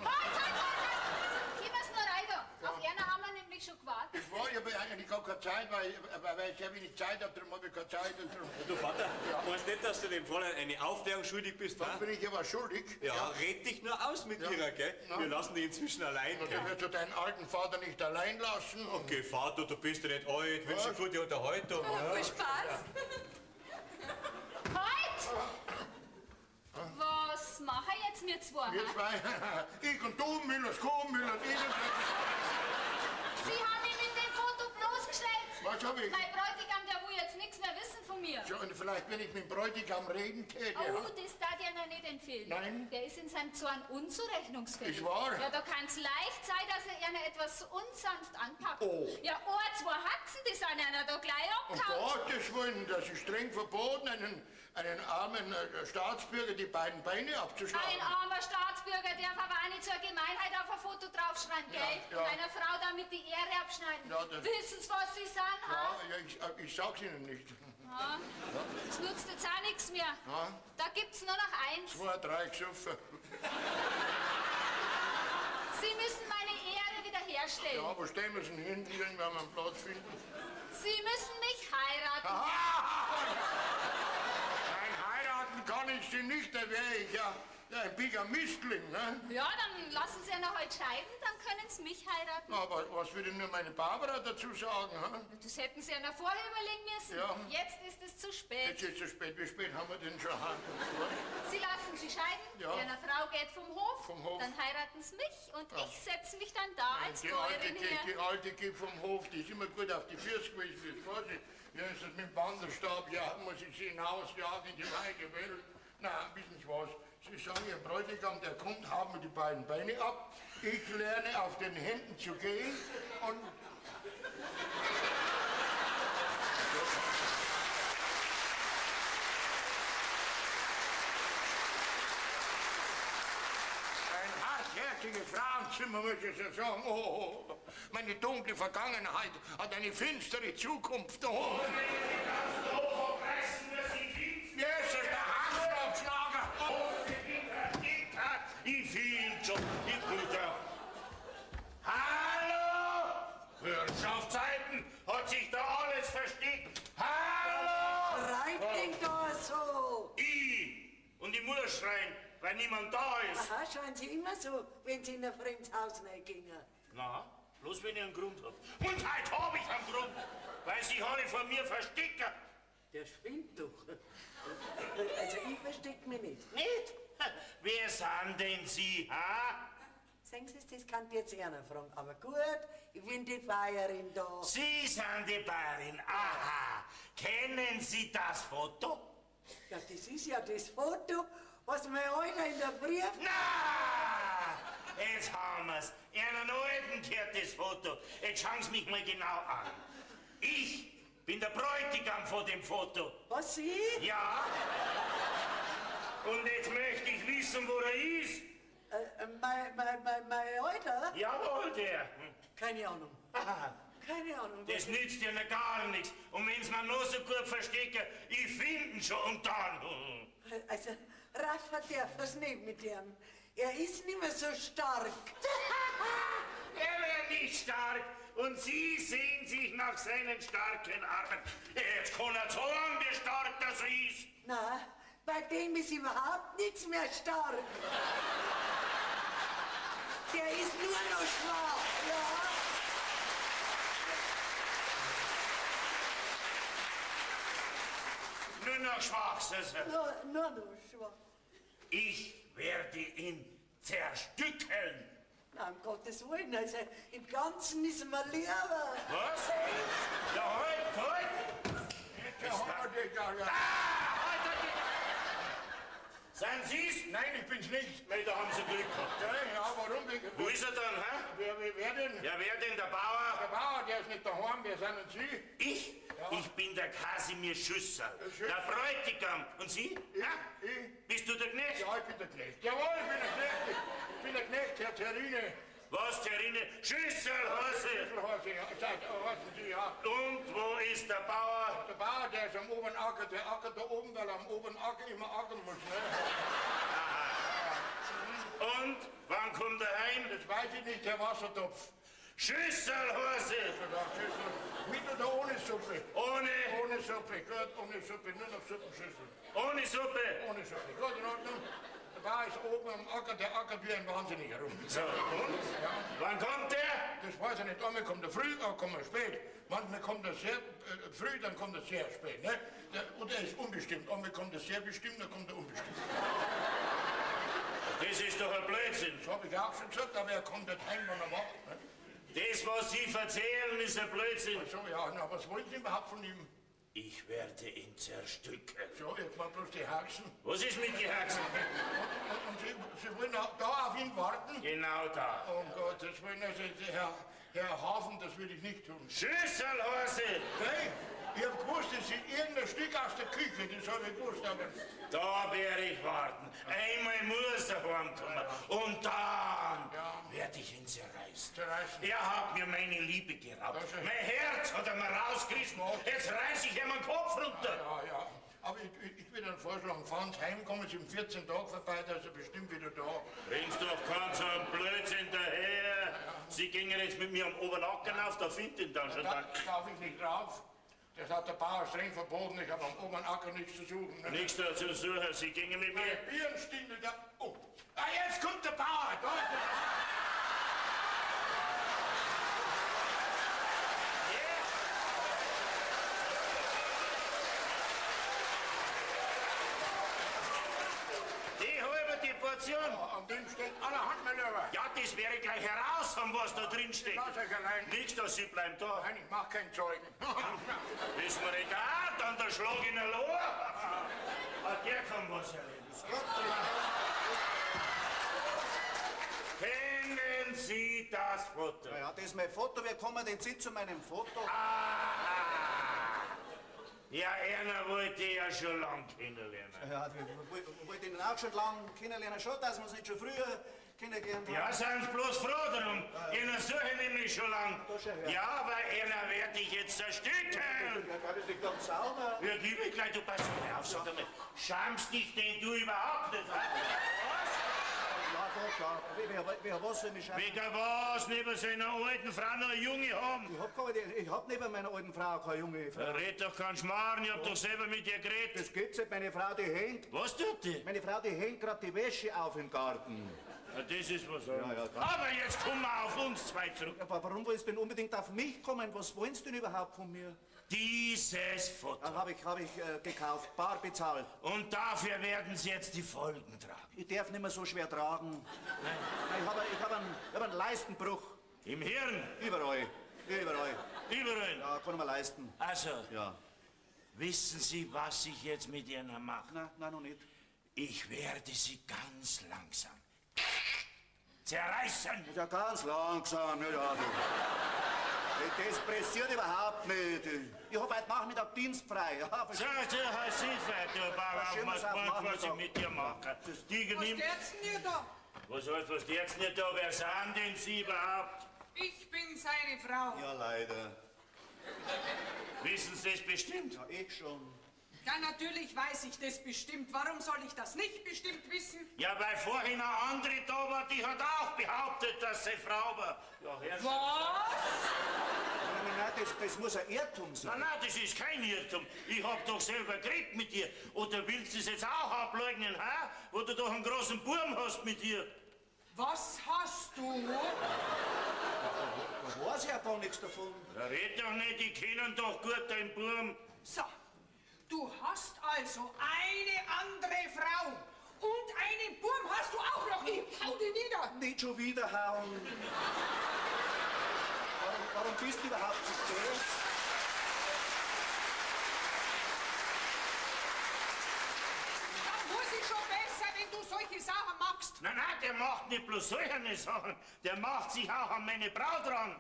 Gib mir's nur rein da. Auf einer haben wir nämlich schon gewartet. Ich habe eigentlich gar keine Zeit, weil ich sehr wenig Zeit habe, darum habe ich keine Zeit. Und darum. Du Vater, meinst nicht, dass du dem Fräulein eine Aufklärung schuldig bist, Dann ne? bin ich aber schuldig. Ja, red dich nur aus mit Ja. ihrer, gell? Ja. Wir lassen die inzwischen allein, Und gell? dann wirst du deinen alten Vater nicht allein lassen. Okay, Vater, du bist ja nicht alt. Wünsche dir gute Unterhaltung. Ja. Viel Spaß. Halt! Was machen jetzt wir zwei? Wir hä? zwei, ich und du, Müllers Kuh, Müllers Esel. Sie haben mich mit dem Foto bloßgestellt. Was hab ich? Mein Bräutigam Also, und vielleicht, wenn ich mit dem Bräutigam reden täte. Oh, ja. das darf ich Ihnen nicht empfehlen. Nein. Der ist in seinem Zorn unzurechnungsfähig. Ist wahr? Ja, da kann es leicht sein, dass er Ihnen etwas unsanft anpackt. Oh. Ja, zwei Haxen, die sind Ihnen da gleich Um abgehauen. Gottes Willen, das ist streng verboten, einen armen Staatsbürger die beiden Beine abzuschlagen. Ein armer Staatsbürger darf aber auch nicht zur Gemeinheit auf ein Foto draufschreiben, gell? ja. Und einer Frau damit die Ehre abschneiden. Ja, das- Wissen Sie, was Sie sind, ha? Ja, ich sag's Ihnen nicht. Ja. Das nutzt jetzt auch nichts mehr. Ja. Da gibt's nur noch eins. 2, 3 gesoffen. Sie müssen meine Ehre wiederherstellen. Ja, wo stellen wir es denn hin, wenn wir einen Platz finden? Sie müssen mich heiraten. Nein, heiraten kann ich Sie nicht, da wäre ich ja ein Bigamistling, ne? Ja, dann lassen Sie ja noch heute scheiden, dann können Sie mich heiraten. Aber was würde nur meine Barbara dazu sagen, ha? Das hätten Sie ja noch vorher überlegen müssen. Ja. Jetzt ist es zu spät. Jetzt ist es zu spät. Wie spät haben wir denn schon? Sie lassen sich scheiden, Ja. Eine Frau geht vom Hof, Vom Hof. dann heiraten Sie mich und ich setze mich dann da als Bäuerin her. Die Alte geht vom Hof, die ist immer gut auf die Füße gewesen. Jetzt weiß ich, ja, ist das mit dem Wanderstab, ja, muss ich sie hinausjagen in die weite Welt. Na, wissen Sie was? Sie sagen, Ihr Bräutigam, der kommt, haben wir die beiden Beine ab. Ich lerne auf den Händen zu gehen und... Ein hartherziges Frauenzimmer, muss ich so sagen. Oh, meine dunkle Vergangenheit hat eine finstere Zukunft. Oh. Yes, ist der Hassabschlager. Ich fiel schon, ich Bruder. Hallo! Wirtschaftszeiten hat sich da alles versteckt. Hallo! Schreit denn da so? Ich und die Mutter schreien, weil niemand da ist. Aha, schauen Sie immer so, wenn Sie in ein fremdes Haus reingehen. Na, bloß wenn ich einen Grund hab. Und heute hab ich einen Grund, weil sich alle von mir verstecken. Der spinnt doch. Also ich versteck mich nicht. Nicht? Wer sind denn Sie, ha? Sagen Sie, das kann jetzt einer fragen. Aber gut, ich bin die Feierin da. Sie sind die Bayerin, aha. Kennen Sie das Foto? Ja, das ist ja das Foto, was mir heute in der Brief... Na! Jetzt haben wir's. Einen alten gehört das Foto. Jetzt schauen Sie mich mal genau an. Ich bin der Bräutigam von dem Foto. Was, Sie? Ja. Und jetzt möchte ich wissen, wo er ist. Mein Alter? Jawohl, der. Keine Ahnung. Aha. Keine Ahnung. Das nützt ja noch gar nichts. Und wenn's mir noch so gut verstecken, ich finde ihn schon und dann. Also, Rafa darf das nicht mit ihm. Er ist nicht mehr so stark. Er wäre nicht stark. Und Sie sehen sich nach seinen starken Armen. Jetzt kann er sagen, wie stark das ist. Na, bei dem ist überhaupt nichts mehr stark. Der ist nur noch schwach, ja. Nur noch schwach, Süße. Nur noch schwach. Ich werde ihn zerstückeln. Na, um Gottes Willen, also im Ganzen ist mir lieber. Was? Ja, halt! Sind Sie's? Nein, ich bin's nicht. Nein, da haben Sie Glück gehabt. Ja, warum? Wo ist er dann, hä? Wer denn? Ja, wer denn, der Bauer? Der Bauer, der ist nicht daheim, wer sind denn Sie? Ich? Ja. Ich bin der Kasimir Schüssel, Schüssel. der Bräutigam. Und Sie? Ja, ich? Bist du der Knecht? Ja, ich bin der Knecht. Jawohl, ich bin der Knecht. Ich bin der Knecht, Herr Terrine. Was, Terrine? Schüsselhose! Schlüsselhose, ja. Wissen Sie, ja. Und wo ist der Bauer? Der Bauer, der ist am oberen Acker, der Acker da oben, weil er am oberen Acker immer ackern muss, ne? Und wann kommt er heim? Das weiß ich nicht, der Wassertopf. Schüsselhose! Mit oder ohne Suppe? Ohne, Ohne Suppe, gut, ohne Suppe, nur noch Suppenschüssel. ohne Suppe. Ohne Suppe, gut, in Ordnung. Der Bauer ist oben am Acker, der ackert wie ein Wahnsinniger rum. So, und? Ja. Wann kommt der? Das weiß ich nicht, einmal kommt er früh, kommt er spät. Manchmal kommt er sehr früh, dann kommt er sehr spät. Ne? Und er ist unbestimmt. Einmal kommt er sehr bestimmt, dann kommt er unbestimmt. Das ist doch ein Blödsinn. Das habe ich auch schon gesagt, aber er kommt nicht heim, wenn er macht. Ne? Das, was Sie erzählen, ist ein Blödsinn. So, ja, na, was wollen Sie überhaupt von ihm? Ich werde ihn zerstückeln. So, jetzt mal bloß die Haxen. Was ist mit den Haxen? Und Sie wollen da auf ihn warten? Genau da. Um Gottes Willen, also Herr Hafen, das will ich nicht tun. Schüsselhose! Hey, ich hab gewusst, das ist irgendein Stück aus der Küche, das hab ich gewusst, aber... Da werde ich warten. Einmal muss er heimkommen. Und dann werde ich ihn zerreißen. Er hat mir meine Liebe geraubt. Mein Herz hat er mir rausgerissen. Jetzt reiß ich ihm den Kopf runter. Ja. Aber ich will dann vorschlagen, fahren Sie heim, kommen Sie in 14 Tagen vorbei, da ist er bestimmt wieder da. Bring's doch keinen so einen Blödsinn daher. Sie gingen jetzt mit mir am Obernacken auf, da findet ihn dann schon. Da darf ich nicht drauf. Das hat der Bauer streng verboten, ich habe am Obernacker nichts zu suchen. Ne? Nichts da zu suchen, Sie gingen mit mir. Birnstindel, da... Oh, jetzt kommt der Bauer, da ist Portion. Ja, an dem steht allerhand, mein Lieber. Ja, das wäre gleich heraus, was da drin steht. Lass euch allein. Nichts, dass Sie bleiben da. Nein, ich mach keinen Zeugen. Wissen wir nicht, dann der Schlag in der Lohr. Der kann was erleben. Kennen Sie das Foto? Ja, das ist mein Foto. Wie kommen denn Sie zu meinem Foto? Ja, einer wollte ich ja schon lang kennenlernen. Ja, ich wollte ihn auch schon lang kennenlernen. Schon, dass wir uns nicht schon früher kennengelernt haben. Ja, seien Sie bloß froh darum. Einer suche ich nämlich schon lang. Ja, weil einer werde ich jetzt zerstückeln. Ja, das liegt ganz sauber. Ja, gib mir gleich, du pass mal auf, sag einmal. Schamst dich denn du überhaupt nicht? Ja, wer was soll mich schauen? Wegen was? Neben seiner alten Frau noch eine Junge haben? Ich hab neben meiner alten Frau keine junge Frau. Red doch keinen Schmarrn, ich hab doch selber mit ihr geredet. Das geht's nicht, meine Frau, die hängt. Was tut die? Meine Frau, die hängt gerade die Wäsche auf im Garten. Ja, das ist was anderes. Ja, aber jetzt kommen wir auf uns zwei zurück. Aber warum willst du denn unbedingt auf mich kommen? Was wollen Sie denn überhaupt von mir? Dieses Foto. Hab ich gekauft, bar bezahlt. Und dafür werden Sie jetzt die Folgen tragen. Ich darf nicht mehr so schwer tragen. Nein. Ich hab einen Leistenbruch. Im Hirn? Überall. Überall? Ja, kann ich mir leisten. Also, ja. Wissen Sie, was ich jetzt mit Ihnen mache? Nein, noch nicht. Ich werde Sie ganz langsam zerreißen. Ja, ganz langsam. Ja. Das pressiert überhaupt nicht. Ich hab heute Nachmittag dienstfrei. Ja, so, hast du frei, du Bauer, was ich mit dir mache. Was geht's denn hier da? Was heißt, was geht's denn da? Wer sind denn Sie überhaupt? Ich bin seine Frau. Ja, leider. Wissen Sie das bestimmt? Ja, ich schon. Ja, natürlich weiß ich das bestimmt. Warum soll ich das nicht bestimmt wissen? Ja, weil vorhin eine andere da war, die hat auch behauptet, dass sie Frau war. Ja, was? Nein, das muss ein Irrtum sein. Nein, das ist kein Irrtum. Ich hab doch selber geredet mit dir. Oder willst du es jetzt auch ableugnen, hä? Wo du doch einen großen Burm hast mit dir. Was hast du? Da weiß ich ja gar nichts davon. Ja, red doch nicht, die kennen doch gut deinen Burm. So, du hast also eine andere Frau. Und einen Burm hast du auch noch. Ich hau dich nieder. Nicht schon wieder hauen. Warum bist du überhaupt so spät? Da muss ich schon besser, wenn du solche Sachen machst. Nein, der macht nicht bloß solche Sachen. Der macht sich auch an meine Braut ran.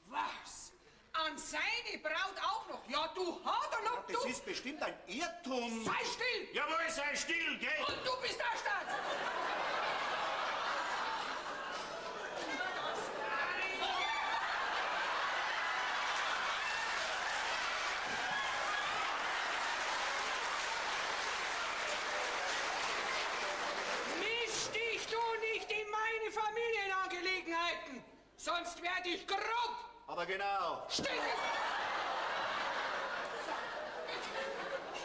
Was? An seine Braut auch noch? Ja, du Haderlock, Das ist bestimmt ein Irrtum. Sei still! Jawohl, sei still, gell? Und du bist der Stadt! Misch dich du nicht in meine Familienangelegenheiten, sonst werde ich grob! Aber genau. Still!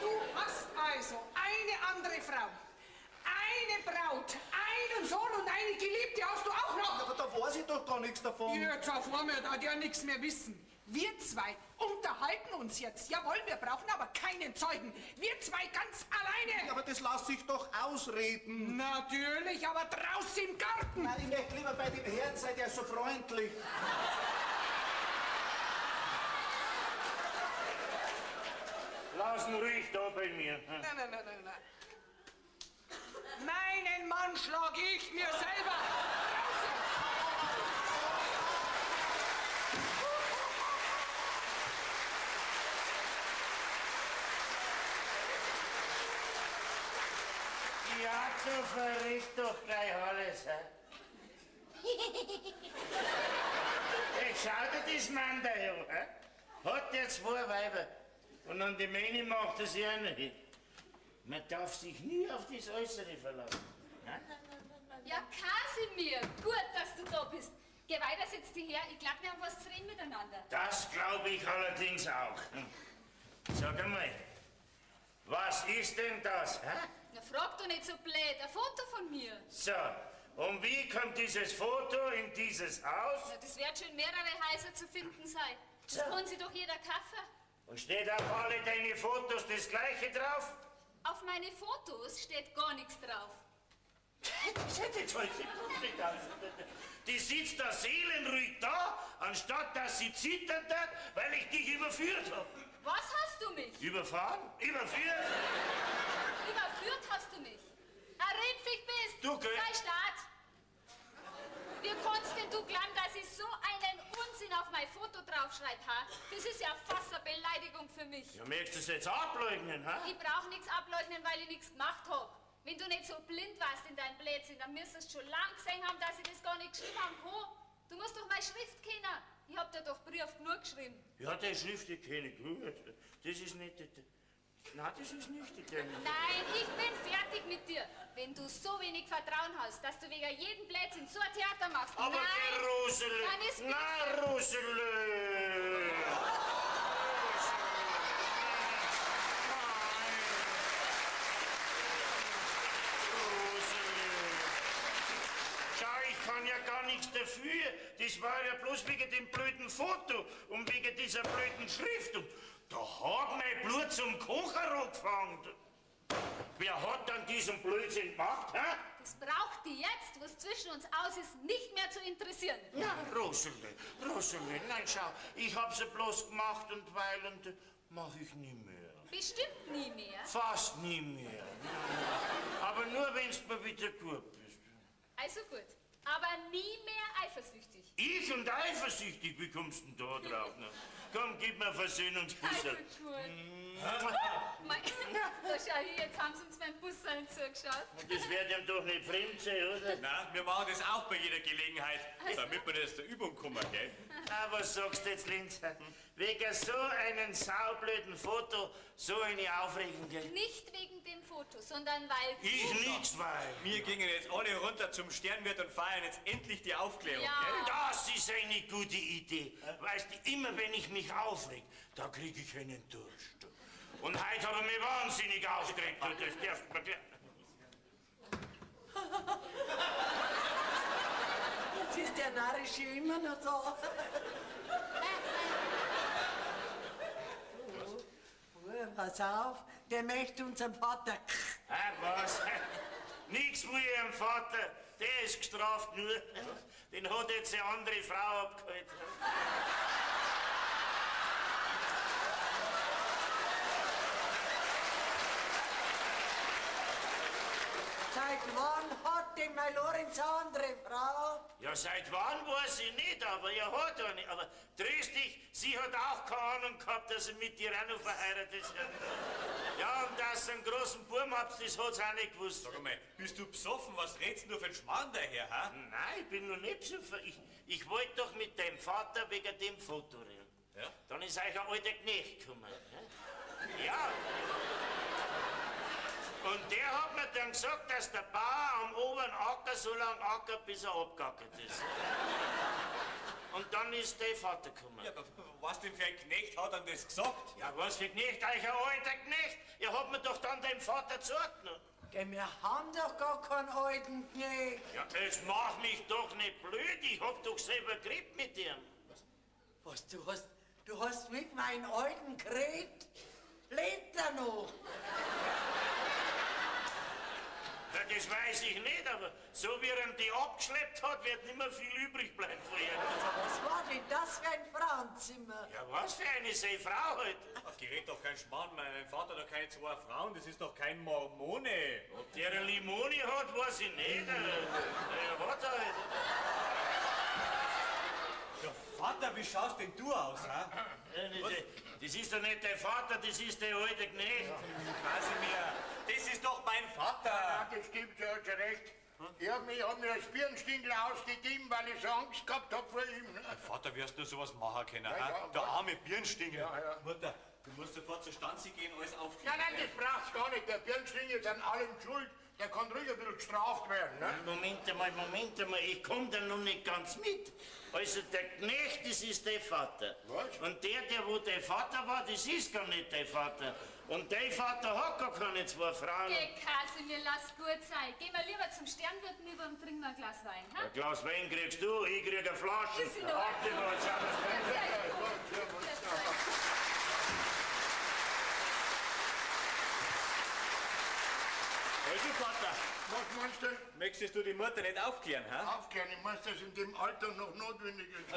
Du hast also eine andere Frau, eine Braut, einen Sohn und eine Geliebte hast du auch noch. Aber da weiß ich doch gar nichts davon. Jetzt vor mir, da ja nichts mehr wissen. Wir zwei unterhalten uns jetzt. Jawohl, wir brauchen aber keinen Zeugen. Wir zwei ganz alleine. Aber das lass sich doch ausreden. Natürlich, aber draußen im Garten. Nein, ich möchte lieber bei dem Herrn sein, der ist so freundlich. lassen ruhig da bei mir. Nein, nein, nein, nein, nein. Meinen Mann schlag ich mir selber. Ja, du verricht doch gleich alles, hä? Schau dir das Mann da an, hä? Hat der 2 Weiber und an die Mähne macht er sich auch nicht. Man darf sich nie auf das Äußere verlassen. Nein, nein, nein, nein, nein. Ja, Kasimir, gut, dass du da bist. Geh weiter, setz dich her. Ich glaub, wir haben was zu reden miteinander. Das glaube ich allerdings auch. Sag einmal, was ist denn das, hä? Na, frag doch nicht so blöd. Ein Foto von mir. So, und wie kommt dieses Foto in dieses Haus? Na, das wird schon mehrere Häuser zu finden sein. Das kann sich doch jeder kaufen. Und steht auf alle deine Fotos das Gleiche drauf? Auf meine Fotos steht gar nichts drauf. Das hätte jetzt heute nicht aus. Die sitzt da seelenruhig da, anstatt dass sie zittern hat, weil ich dich überführt habe. Was hast du mich? Überfahren? Überführt? Überführt hast du mich. Ein Rindviech bist. Du, gell? Sei Staat. Wie kannst denn du glauben, dass ich so einen Unsinn auf mein Foto draufschreibe, ha? Das ist ja fast eine Beleidigung für mich. Ja, möchtest du es jetzt ableugnen, ha? Ich brauch nichts ableugnen, weil ich nichts gemacht hab. Wenn du nicht so blind warst in deinem Blödsinn, dann müsstest du schon lang gesehen haben, dass ich das gar nicht geschrieben haben kann. Du musst doch meine Schrift kennen. Ich hab dir doch Brief genug geschrieben. Ja, die Schrift, die kenne ich gut. Das ist nicht... Nein, das ist nicht die Dämme. Nein, ich bin fertig mit dir. Wenn du so wenig Vertrauen hast, dass du wegen jedem Blödsinn so ein Theater machst. Aber nein, die Rosele! dann ist Na, Rosele! Schau, ich kann ja gar nichts dafür. Das war ja bloß wegen dem blöden Foto und wegen dieser blöden Schrift. Und da hat mein Blut zum Kochen angefangen. Wer hat dann diesen Blödsinn gemacht, hä? Das braucht die jetzt, was zwischen uns aus ist, nicht mehr zu interessieren. Ja, Rosele, nein, schau, ich hab's ja bloß gemacht und mach ich nie mehr. Bestimmt nie mehr. Fast nie mehr. Aber nur, wenn's mir wieder gut bist. Also gut, aber nie mehr eifersüchtig. Ich und eifersüchtig, wie kommst du denn da drauf? Na? Komm, gib mir Versöhnungsbusserl. Also gut. Mein, da schau hier, jetzt haben sie uns beim Busseln zugeschaut. Das wird ihm doch nicht fremd sein, oder? Nein, wir machen das auch bei jeder Gelegenheit, damit wir das der Übung kommen, gell? Ah, was sagst du jetzt, Linz? Wegen so einem saublöden Foto so eine Aufregung, gell? Nicht wegen dem Foto, sondern weil Ich nix, weil... Wir gingen jetzt alle runter zum Sternwirt und feiern jetzt endlich die Aufklärung, Ja. gell? Das ist eine gute Idee. Weißt du, immer wenn ich mich aufreg, da krieg ich einen Durst. Und heute habe ich mich wahnsinnig aufgeregt. Und das darf man gleich... Jetzt ist der Narrische immer noch da. Pass auf, der möchte unseren Vater. Was? Nix wie ihrem Vater. Der ist gestraft nur. Den hat jetzt eine andere Frau abgeholt. Seit wann hat denn mein Lorenz eine andere Frau? Ja, seit wann weiß ich nicht, aber er hat eine. Aber tröst dich, sie hat auch keine Ahnung gehabt, dass er mit dir auch noch verheiratet ist. Ja, und dass du einen großen Buben habt, das hat sie auch nicht gewusst. Sag mal, bist du besoffen? Was redst du für einen Schmarrn daher, ha? Nein, ich bin noch nicht besoffen. Ich wollte doch mit deinem Vater wegen dem Foto reden. Ja? Dann ist euch ein alter Knecht gekommen. Ne? Ja. Und der hat mir dann gesagt, dass der Bauer am oberen Acker so lange ackert, bis er abgackert ist. Und dann ist der Vater gekommen. Ja, aber was denn für ein Knecht hat er das gesagt? Ja, was für Knecht? Euch ein alter Knecht? Ihr habt mir doch dann deinem Vater gesagt. Ne? Gell, wir haben doch gar keinen alten Knecht. Ja, jetzt mach mich doch nicht blöd. Ich hab doch selber geredet mit ihm. Was, du hast mit meinem alten geredet? Lebt er noch? Ja, das weiß ich nicht, aber so wie er ihn die abgeschleppt hat, wird nicht mehr viel übrig bleiben von ihr. Was war denn das für ein Frauenzimmer? Ja, was für eine Frau halt. Ach, gerät doch kein Schmarrn, mein Vater hat doch keine 2 Frauen, das ist doch kein Mormone. Ob der eine Limone hat, weiß ich nicht. Ja, was halt. Ja, Vater, wie schaust denn du aus, ha? Das ist doch nicht der Vater, das ist der alte Knecht. Kasimir, das ist doch mein Vater. Ja, das stimmt, du hast schon recht. Ich hab mir als Birnenstingel ausgegeben, weil ich so Angst gehabt hab vor ihm. Ne? Vater, wirst du sowas machen können, Ja, ha? ja, Der was? arme Birnstingel. Ja. Mutter, du musst sofort zur Stanze gehen, alles aufklären. Nein, das brauchst du gar nicht. Der Birnenstingel ist an allem schuld. Der kann ruhig ein bisschen gestraft werden. Ne? Moment einmal, ich komm da noch nicht ganz mit. Also der Knecht, das ist der Vater. Was? Und der wo der Vater war, das ist gar nicht der Vater. Und der Vater hat gar keine 2 Frauen. Geh, Kasimir, lass gut sein. Geh mal lieber zum Sternwirten über und trink mal ein Glas Wein, ha? Ein Glas Wein kriegst du, ich krieg eine Flasche. Ist in Ordnung. Warte mal, schau mal. Also, Vater, Was meinst du? möchtest du die Mutter nicht aufklären, ha? Aufklären, ich weiß, dass in dem Alter noch notwendig ist.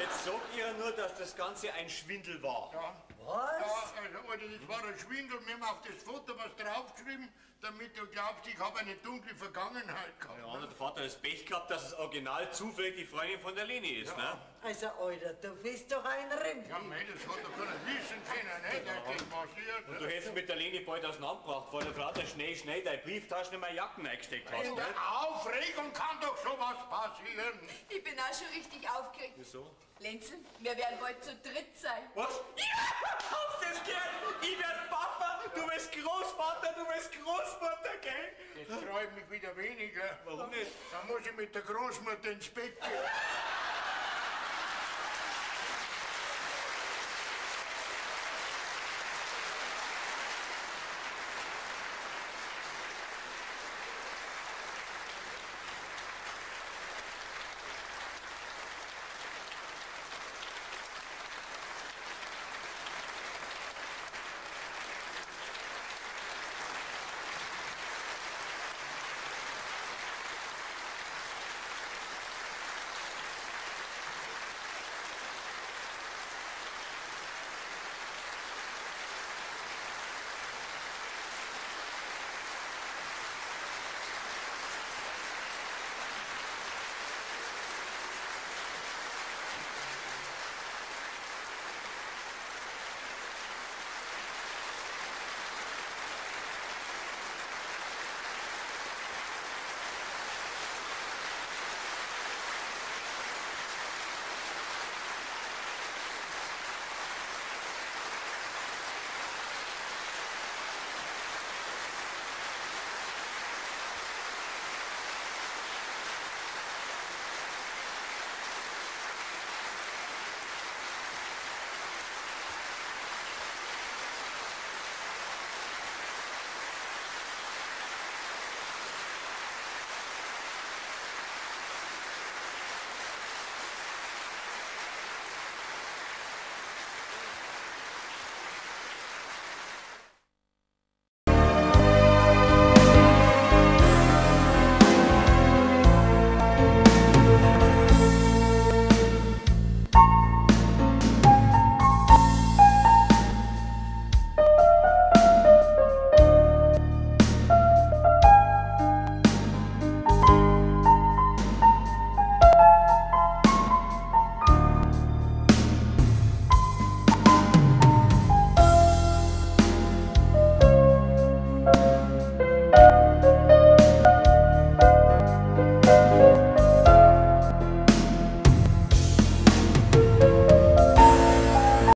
Jetzt sag ihr nur, dass das Ganze ein Schwindel war. Ja. Was? Ja, also, Alter, das war ein Schwindel. Wir haben auf das Foto was draufgeschrieben, damit du glaubst, ich habe eine dunkle Vergangenheit gehabt. Ja, und der Vater hat das Pech gehabt, dass es original zufällig die Freundin von der Leni ist, ne? Also, Alter, du bist doch ein Rind. Ja, mei, das hat er können wissen können, ne? Das ist passiert. Und du hättest mit der Leni bald auseinandergebracht, weil der Vater schnell deine Brieftaschen in meine Jacken eingesteckt hast, In ne? der Aufregung kann doch sowas passieren. Ich bin auch schon richtig aufgeregt. Wieso? Lenzel, wir werden bald zu dritt sein. Was? Ja! Hast du das gehört? Ich werd Papa, du wirst Großvater, du wirst Großmutter, gell? Jetzt freue ich mich wieder weniger. Warum nicht? Dann muss ich mit der Großmutter ins Bett gehen.